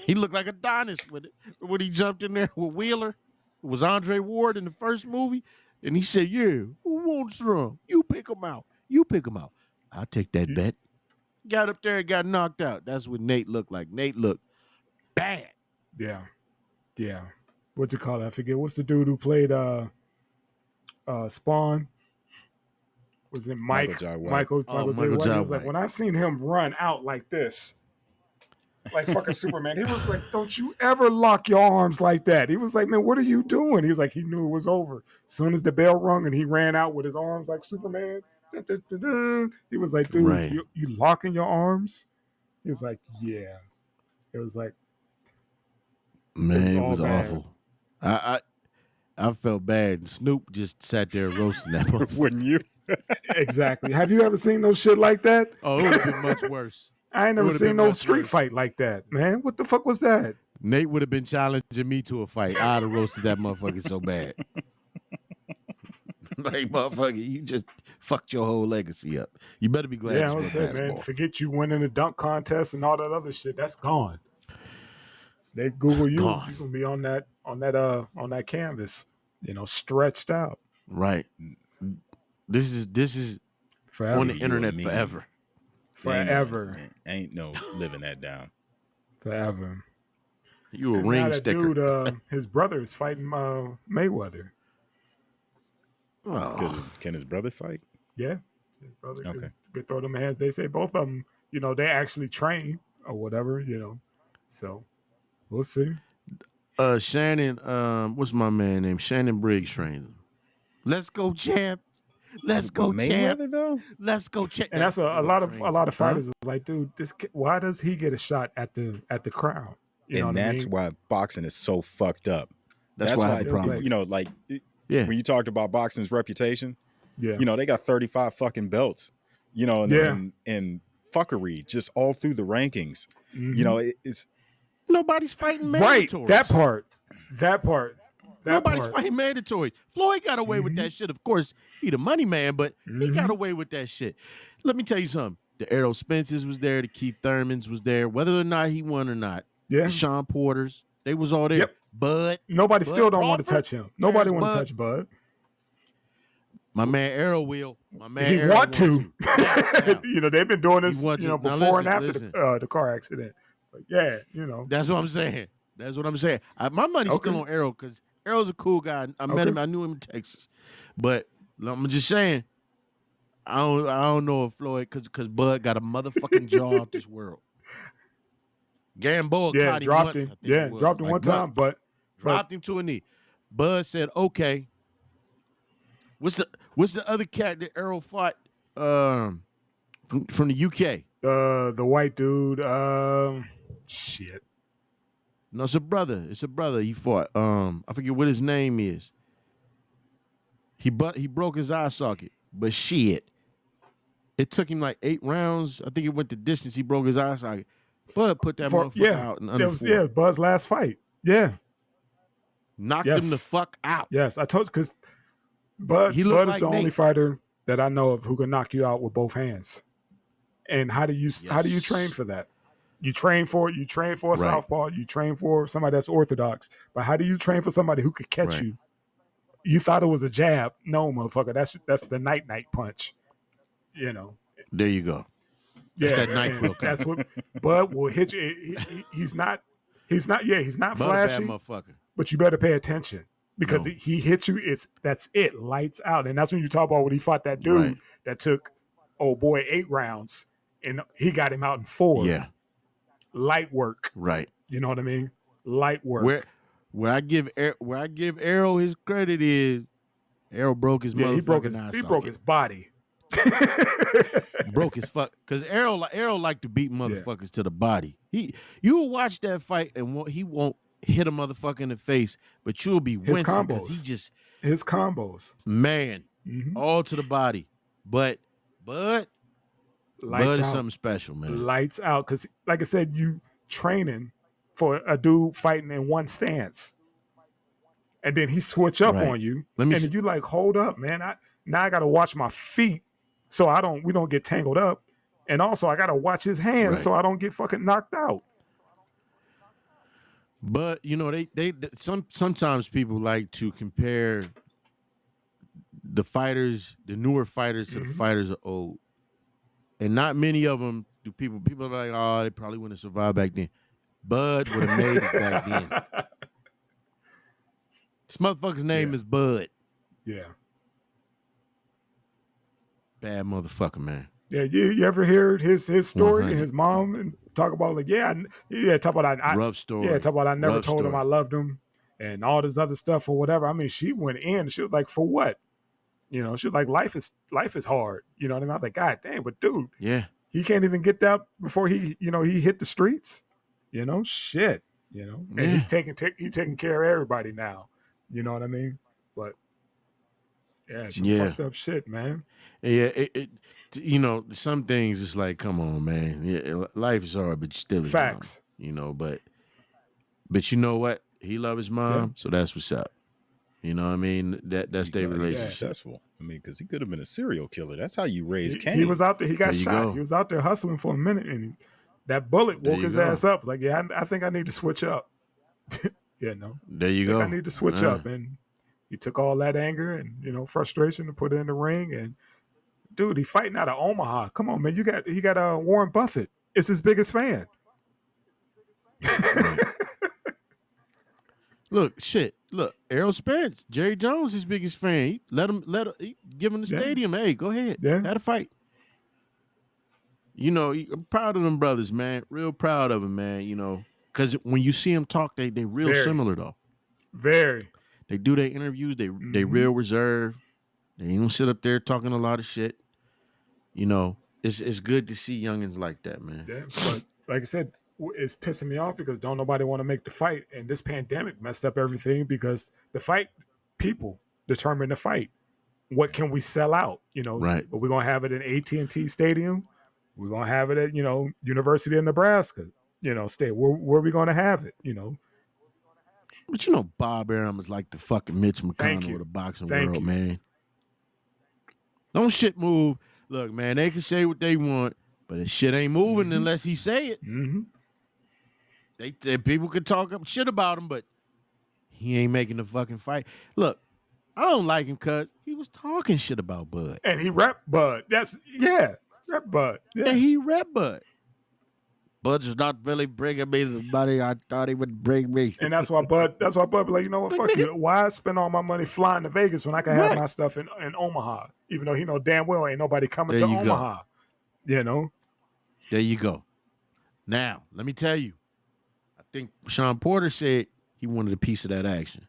He looked like Adonis with it. When he jumped in there with Wheeler. It was Andre Ward in the first movie. And he said, yeah, who wants some? You pick him out. I'll take that bet. Got up there and got knocked out. That's what Nate looked like. Nate looked bad. Yeah. What's it called? I forget. What's the dude who played Spawn? Was it Mike? Michael J. White. He was like, when I seen him run out like this, like fucking Superman, he was like, don't you ever lock your arms like that. He was like, man, what are you doing? He was like, he knew it was over. As soon as the bell rung and he ran out with his arms like Superman, he was like, dude, you locking your arms? He was like, yeah. It was like, man, it was awful. I felt bad. Snoop just sat there roasting that motherfucker. Wouldn't you? Exactly. Have you ever seen no shit like that? Oh, it would have been much worse. I ain't never seen no street fight like that, man. What the fuck was that? Nate would have been challenging me to a fight. I'd have roasted that motherfucker so bad. Like, motherfucker, you just fucked your whole legacy up. You better be glad. Yeah, I was saying, man, forget you winning the dunk contest and all that other shit. That's gone. So they Google you, you're gonna be on that canvas, stretched out. Right. This is Forever. on the You a internet meme. forever. Forever. Ain't no living that down. Forever. You a And now ring that sticker. dude, his brother is fighting Mayweather. Oh. Can his brother fight? Yeah. His brother Okay. could throw them hands. They say both of them, they actually train or whatever, So we'll see. Shannon, what's my man name? Shannon Briggs trains him. Let's go, champ. Let's go, champ. Mayweather though. Let's go, champ. And that's a lot of fighters Huh? are like, dude, why does he get a shot at the crown? You know And what I that's mean? why boxing is so fucked up. That's why I have a It's problem. like- Yeah. when you talked about boxing's reputation, Yeah. they got 35 fucking belts, and fuckery just all through the rankings. Mhm. It's Nobody's fighting right. mandatories. That part. Nobody's fighting mandatories. Floyd got away with that shit. Of course, he the money man, but he got away with that shit. Let me tell you something. The Errol Spences was there. The Keith Thurmans was there. Whether or not he won or not. Yeah. The Sean Porters. They was all there. Yep. But Nobody still don't want to Crawford? touch him. Nobody Where's want to Bud? touch Bud. my man Errol will. My man He Errol want to. Yeah. They've been doing this, He want to. Now before and after listen. the car accident. But yeah, That's what I'm saying. That's what I'm saying. My money's still on Errol because Errol's a cool guy. I met him. I knew him in Texas. But I'm just saying, I don't know if Floyd because Bud got a motherfucking jaw out this world. Gamboa caught him dropped once. him. I think Yeah, it was. dropped him one time, but dropped him to a knee. Bud said, "Okay." What's the other cat that Errol fought from the UK? the white dude, shit. No, it's a brother. He fought. I forget what his name is. He broke his eye socket, but shit. It took him like 8 rounds. I think it went the distance. He broke his eye socket. Bud put that motherfucker out in under 4. Bud's last fight. Yeah. Knocked him the fuck out. Yes, I told you because Bud is like the only Nate. fighter that I know of who can knock you out with both hands. And how do you train for that? You train for a southpaw. You train for somebody that's orthodox. But how do you train for somebody who could catch you? You thought it was a jab? No, motherfucker. That's the night punch. There you go. Yeah, That's that NyQuil. that's what Bud will hit you. He's not Bud flashy, a bad motherfucker. but you better pay attention because No. he hits you. That's it, lights out. And that's when you talk about when he fought that dude Right. that took 8 rounds and he got him out in 4. Yeah. Light work. Right. You know what I mean? Light work. Where I give Errol his credit is Errol broke his motherfucking eye he socket. broke his body. Broke his fuck because Errol like to beat motherfuckers to the body. You will watch that fight and he won't hit a motherfucker in the face, but you'll be His wincing because combos. he just His combos. all to the body. But Bud Lights is out. something special, man. Lights out. Because, like I said, you training for a dude fighting in one stance. And then he switch up Right. on you. Let me and see. you like, hold up, man. I got to watch my feet so we don't get tangled up. And also, I got to watch his hands Right. so I don't get fucking knocked out. But sometimes people like to compare the fighters, the newer fighters, to the fighters of old, and not many of them do. People are like, oh, they probably wouldn't have survived back then. Bud would have made it back then. This motherfucker's name is Bud. Yeah. Bad motherfucker, man. Yeah, you ever hear his story 100. and his mom and talk about like, talk about Rough story. Yeah, talk about I never Rough told him story. I loved him and all this other stuff or whatever. I mean, she went in. She was like, for what? She was like, life is hard. You know what I mean? I was like, God damn, but dude, Yeah. he can't even get that before he hit the streets. Shit. And Yeah. he's taking care of everybody now. You know what I mean? But yeah, some fucked up shit, man. Yeah, some things it's like, come on, man. Yeah, life is hard, but you still is Facts. young, but you know what? He loved his mom, so that's what's up. You know what I mean? That's their He's relationship. successful. I mean, because he could have been a serial killer. That's how you raise Cain. He was out there. He got There you shot. go. He was out there hustling for a minute, and that bullet There woke you his go. ass up. Like, yeah, I think I need to switch up. There you go. I need to switch up, and He took all that anger and frustration and put it in the ring. And dude, he fighting out of Omaha. Come on, man. He got Warren Buffett. It's his biggest fan. Look, Errol Spence, Jerry Jones, his biggest fan. Give him the stadium. Hey, go ahead. Yeah. Have a fight. I'm proud of them brothers, man. Real proud of them, man. Because when you see them talk, they real similar though. Very. They do their interviews. They real reserved. They don't sit up there talking a lot of shit. It's good to see youngins like that, man. Yeah, but like I said, it's pissing me off because don't nobody want to make the fight, and this pandemic messed up everything because the fight people determine the fight. What can we sell out? Right. But we're gonna have it in AT&T Stadium. We're gonna have it at University of Nebraska. State. Where are we gonna have it? But Bob Arum is like the fucking Mitch McConnell of the boxing world, man. Don't shit move. Look, man, they can say what they want, but the shit ain't moving unless he say it. Mm-hmm. They people can talk up shit about him, but he ain't making the fucking fight. Look, I don't like him because he was talking shit about Bud. And he rep Bud. Rep Bud. Yeah. And he rep Bud. Bud's not really bringing me the money I thought he would bring me. And that's why Bud be like, you know what, fuck you. Why spend all my money flying to Vegas when I can have my stuff in Omaha? Even though he know damn well ain't nobody coming to Omaha. There you go. Now, let me tell you. I think Sean Porter said he wanted a piece of that action.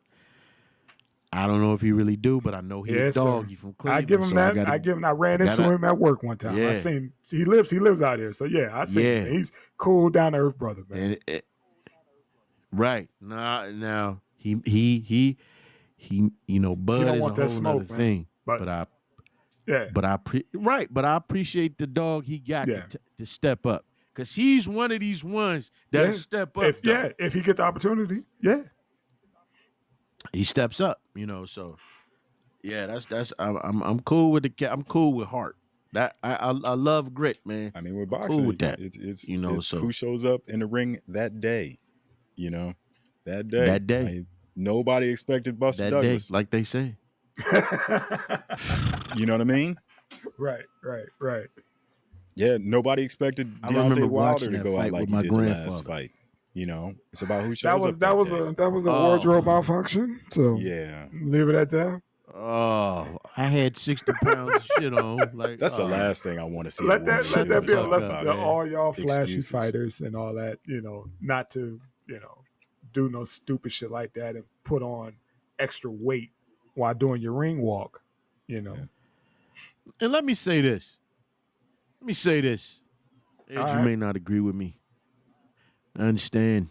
I don't know if he really do, but I know he a dog. He from Cleveland. I give him that. I ran into him at work one time. Yeah. I seen he lives out here. So I seen him. He's cool, down to earth brother, man. Right. Now he Bud is a whole other thing. But I appreciate the dog he got to step up. Because he's one of these ones that'll step up. If he gets the opportunity, he steps up, so that's I'm cool with I'm cool with heart. That I love grit, man. I mean, with boxing, cool with that. It's so who shows up in the ring that day, that day. Nobody expected Buster Douglas, like they say. You know what I mean? Right. Yeah, nobody expected Deontay Wilder to go out like he did the last fight. It's about who shows up. That was a wardrobe malfunction. So leave it at that. Oh, I had 60 pounds of shit on. Like that's the last thing I want to see. Let that be a lesson to all y'all flashy fighters and all that. Not to do no stupid shit like that and put on extra weight while doing your ring walk. And let me say this. You may not agree with me. I understand.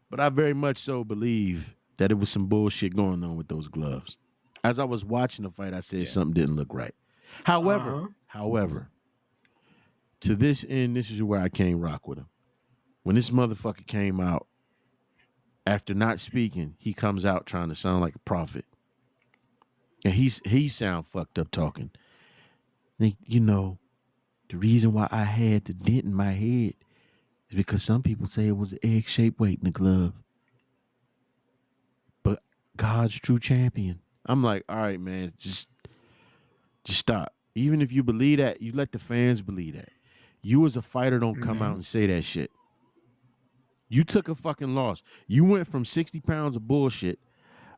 But I very much so believe that it was some bullshit going on with those gloves. As I was watching the fight, I said something didn't look right. However, to this end, this is where I can't rock with him. When this motherfucker came out, after not speaking, he comes out trying to sound like a prophet. And he sound fucked up talking. The reason why I had the dent in my head is because some people say it was an egg-shaped weight in the glove. But God's true champion. I'm like, all right, man, just stop. Even if you believe that, you let the fans believe that. You as a fighter don't come out and say that shit. You took a fucking loss. You went from 60 pounds of bullshit,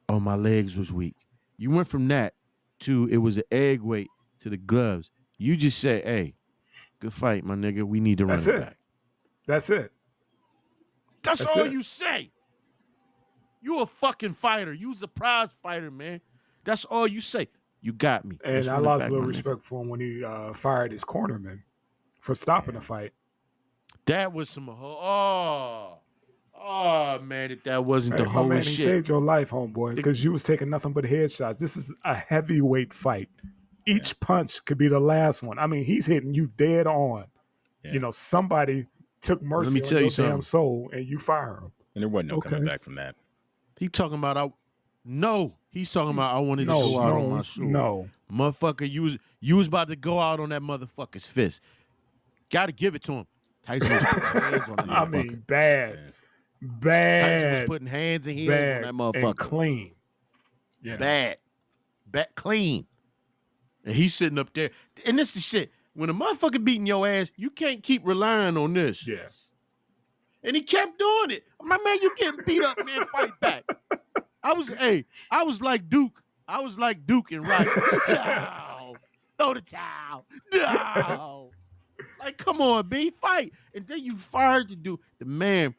oh, my legs was weak. You went from that to it was an egg weight to the gloves. You just say, hey, good fight, my nigga. We need to run it back. That's it. That's all you say. You a fucking fighter. You's a prize fighter, man. That's all you say. You got me. And I lost a little respect for him when he fired his cornerman for stopping the fight. That was some man, that wasn't the whole man, shit. He saved your life, homeboy, because you was taking nothing but headshots. This is a heavyweight fight. Each punch could be the last one. I mean, he's hitting you dead on. Yeah. Somebody took mercy on your damn soul, and you fire him. And there wasn't no coming back from that. He's talking about I wanted to go out on my shoe. No. Motherfucker, you was about to go out on that motherfucker's fist. Got to give it to him. Tyson was putting hands on that motherfucker. I mean, bad. Tyson was putting hands and heels on that motherfucker. And clean. bad, clean. And he's sitting up there. And this is shit. When a motherfucker beating your ass, you can't keep relying on this. Yeah. And he kept doing it. My man, you getting beat up, man. Fight back. I was like Duke. I was like Duke and Rodney. No. Throw the towel. No. Like, come on, B, fight. And then you fired the man.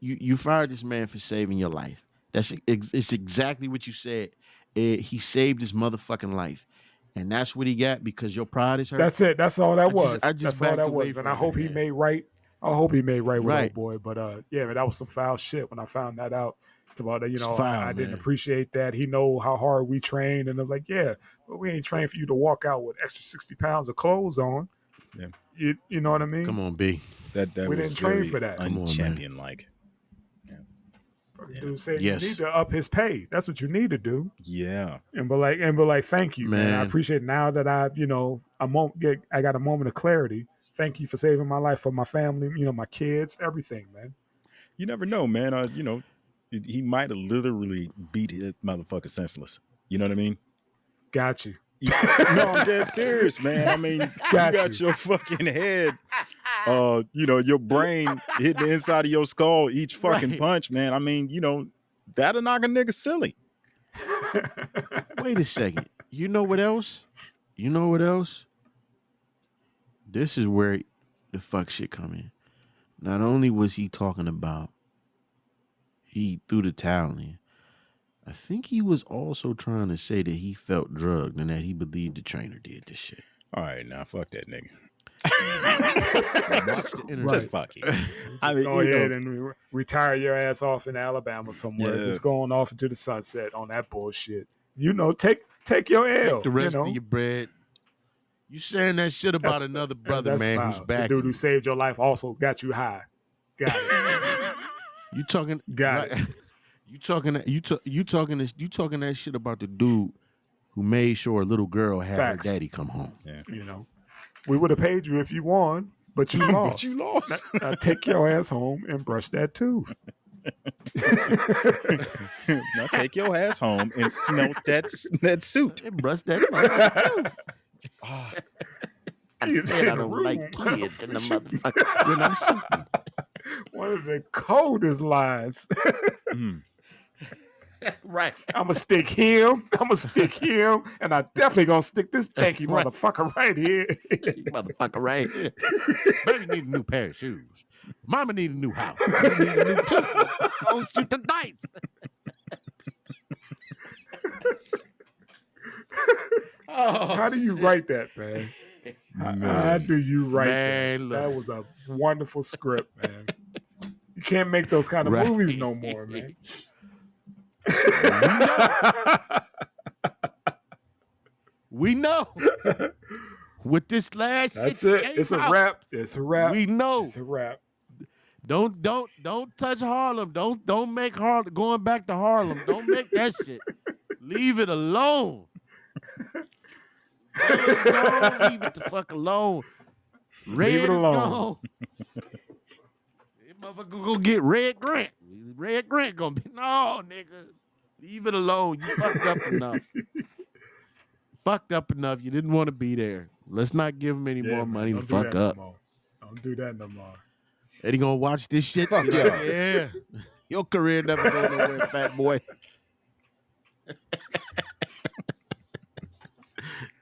You fired this man for saving your life. It's exactly what you said. He saved his motherfucking life. And that's what he got because your pride is hurt. That's it. That's all that was. That's all that was. And I hope he made right. I hope he made right with old boy. But yeah, man, that was some foul shit when I found that out. It's about that, I didn't appreciate that. He know how hard we trained, and I'm like, yeah, but we ain't trained for you to walk out with extra 60 pounds of clothes on. Yeah. You know what I mean? Come on, B. That we was didn't train for that. Unchampion like. Dude said you need to up his pay. That's what you need to do. Yeah. And be like, thank you, man. I appreciate it now that I got a moment of clarity. Thank you for saving my life, for my family, my kids, everything, man. You never know, man. He might have literally beat his motherfucker senseless. You know what I mean? Got you. No, I'm dead serious, man. I mean, you got your fucking head, your brain hitting the inside of your skull each fucking punch, man. I mean, that'll knock a nigga silly. Wait a second. You know what else? This is where the fuck shit come in. Not only was he talking about he threw the towel in, I think he was also trying to say that he felt drugged and that he believed the trainer did this shit. All right, now fuck that nigga. Just fuck it. I mean, go ahead and retire your ass off in Alabama somewhere. Just going off into the sunset on that bullshit. Take your L. Take the rest of your bread. You saying that shit about another brother, man, foul. who's back. The dude who saved your life also got you high. Got it. You talking? Got it. You talking that shit about the dude who made sure a little girl had her daddy come home. Yeah. We would have paid you if you won, but you lost. But you lost. Now take your ass home and brush that tooth. Now take your ass home and smelt that suit. And brush that tooth. I said I don't room. like kids in the motherfucker when I'm shooting. One of the coldest lines. Right. I'm gonna stick him, and I definitely gonna stick this janky motherfucker right here. Motherfucker right here. Baby need a new pair of shoes. Mama need a new house. You need a new tooth. Go shoot the dice. How do you write that, man? How do you write that? Look. That was a wonderful script, man. You can't make those kind of movies no more, man. We know. With this last That's shit it. It's a wrap. It's a wrap. We know. It's a wrap. Don't touch Harlem. Don't make Harlem going back to Harlem. Don't make that shit. Leave it alone. Leave it the fuck alone. Leave it alone. This motherfucker gonna get Red Grant. Red Grant gonna be no nigga. Leave it alone. You fucked up enough. Fucked up enough. You didn't want to be there. Let's not give him any more money to fuck up. Don't do that no more. Eddie gonna watch this shit. Fuck yeah. Yeah. Your career never go nowhere, fat boy.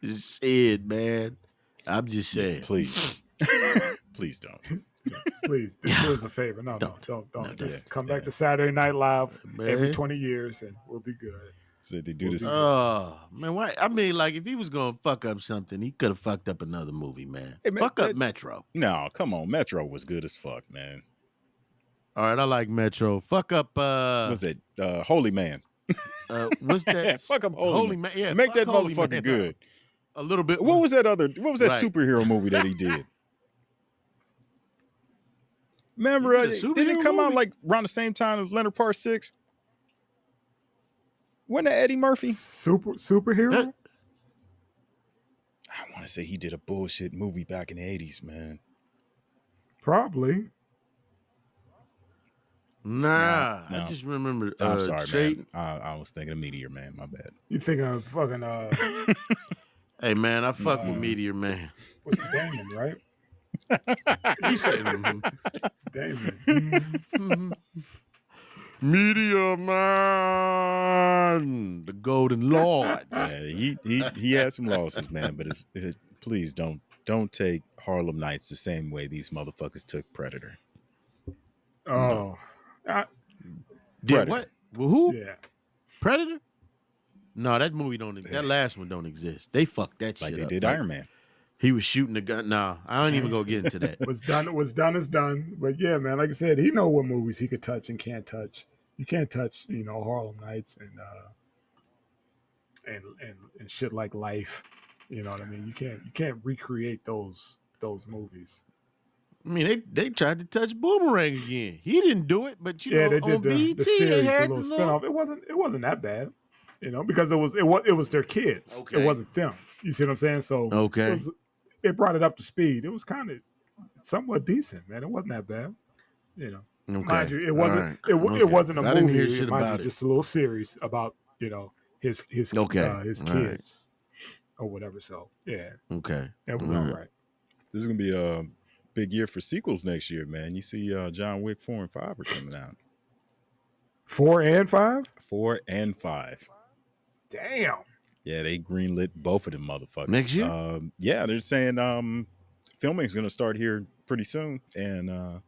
Shit, man. I'm just saying. Please. Please don't. Please, do us a favor. No, don't. Just come back to Saturday Night Live Man. every 20 years and we'll be good. So they do this. Oh, man. Why? I mean, like, if he was going to fuck up something, he could have fucked up another movie, man. Hey, man, fuck up Metro. No, come on. Metro was good as fuck, man. All right, I like Metro. Fuck up. What's it? Holy Man. What's that? Yeah, fuck up Holy Man. Yeah, make that Holy motherfucker Man good. A little bit. What was that Right. superhero movie that he did? Remember, He did a didn't it superhero come out movie? like around the same time as Leonard Part 6? Wasn't that Eddie Murphy? Superhero? I want to say he did a bullshit movie back in the 80s, man. Probably. Nah, No. I just remember. I'm sorry, Trade. man. I was thinking of Meteor Man. My bad. You thinking of fucking Hey, man, I fuck with Meteor Man. what's Damon, right? He said, Damon. Meteor Man, the Golden Lord. Yeah, he had some losses, man. But please don't take Harlem Nights the same way these motherfuckers took Predator. Oh, Did what? Well, who? yeah. Predator? No, that movie don't. That last one don't exist. They fucked that Like shit they up. did Iron Man. He was shooting the gun. Nah, I don't even go get into that. What's done is done. But yeah, man, like I said, he know what movies he could touch and can't touch. You can't touch, Harlem Nights and shit like Life. You know what I mean? You can't recreate those movies. I mean, they tried to touch Boomerang again. He didn't do it, but They did on BET, the they series, had the little spinoff. It wasn't that bad, because it was their kids. Okay. It wasn't them. You see what I'm saying? So Okay. it brought it up to speed. It was kind of somewhat decent, man. It wasn't that bad, Okay. Mind you, it wasn't. Right. It wasn't a I didn't hear movie. shit Mind you, about it. just a little series about his Okay. his All right. kids or whatever. So yeah, Okay. it was All all right. right. This is gonna be a big year for sequels next year, man. You see, John Wick 4 and 5 are coming out. 4 and 5. 4 and 5. Damn. Yeah, they greenlit both of them motherfuckers. Next year? Yeah, they're saying filming is gonna start here pretty soon, and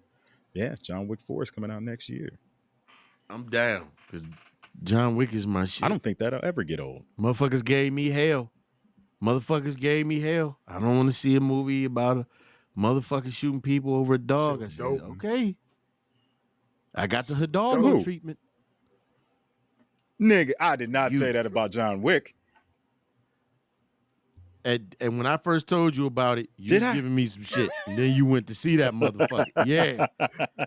yeah, John Wick 4 is coming out next year. I'm down because John Wick is my shit. I don't think that'll ever get old. Motherfuckers gave me hell. I don't want to see a movie about a motherfucker shooting people over a dog. I Shit said, was dope. okay. I got the Hidalgo Who? treatment. Nigga, I did not You- say that about John Wick. And when I first told you about it, you Did was I? giving me some shit. And then you went to see that motherfucker. Yeah.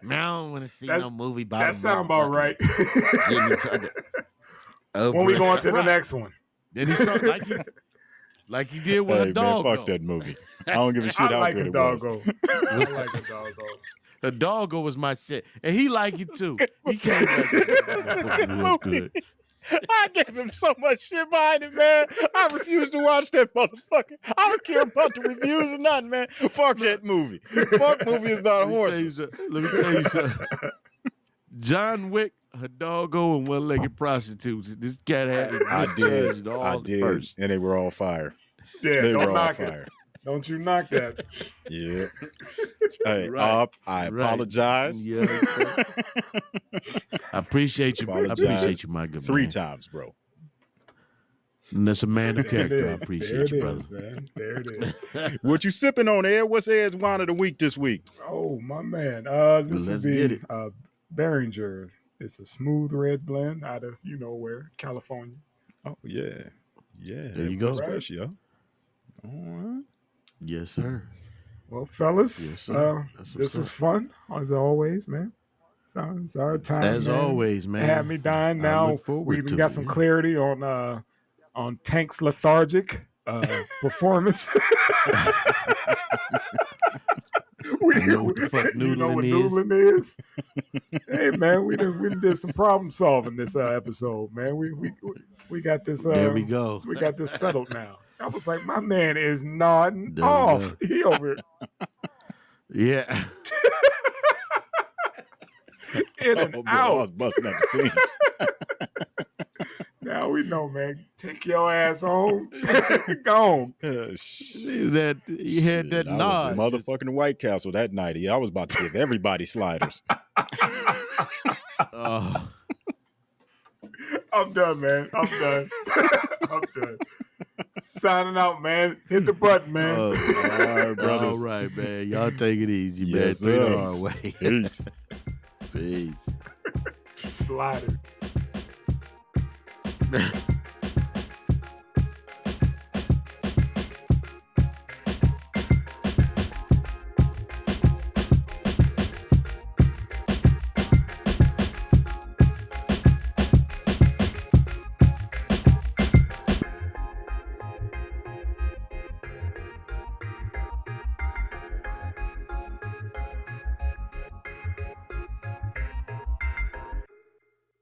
Man, I don't want to see That- no movie about That a sound about motherfucker right. getting into the- When we go on to the Right. next one. Then he saw like he did with Hey, a man, dog. fuck that movie. I don't give a shit I how like good a it was. doggo. I like a doggo. The doggo was my shit, and he liked it too. He came back. That was good. I gave him so much shit behind it, man. I refuse to watch that motherfucker. I don't care about the reviews or nothing, man. Fuck that movie. Fuck movies about horses. Let me tell you something. John Wick, Hidalgo, and one-legged prostitutes. This cat had it. I did. all I did. First. And they were all fire. Yeah, They don't were all knock fire. it. Don't you knock that. Yeah. Hey, Right. I Right. apologize. Yeah. I appreciate you. I appreciate you, my good 3 man. times, bro. And that's a man of There it character. I is. appreciate you, There brother. it is, man. There it is. What you sipping on, Ed? What's Ed's wine of the week this week? Oh, my man. This Let's would get be it. Behringer. It's a smooth red blend out of where, California. Oh, yeah. Yeah. There you go. Special. All right. Yes, sir. Well, fellas, Yes, sir. That's this what's was up. fun as always, man. It's our time. As man. always, man. Had me dying. I Now look forward we even to got it, some yeah. clarity on Tank's lethargic performance. You know what the fuck You know what noodling noodling is? Hey man, we did some problem solving this episode, man. We got this. There we go. We got this settled now. I was like, my man is nodding There we off. He over Yeah. in and Oh, boy, I was out. busting at the seams. Now we know, man. Take your ass home. Gone. That you had that I nod. was the motherfucking WhiteCastle that night. I was about to give everybody sliders. I'm done, man. I'm done. I'm done. Signing out, man. Hit the button, man. All right, brothers. All right, man. Y'all take it easy, man. Yes, 3 the sir. hard way. Peace. Peace. Slider.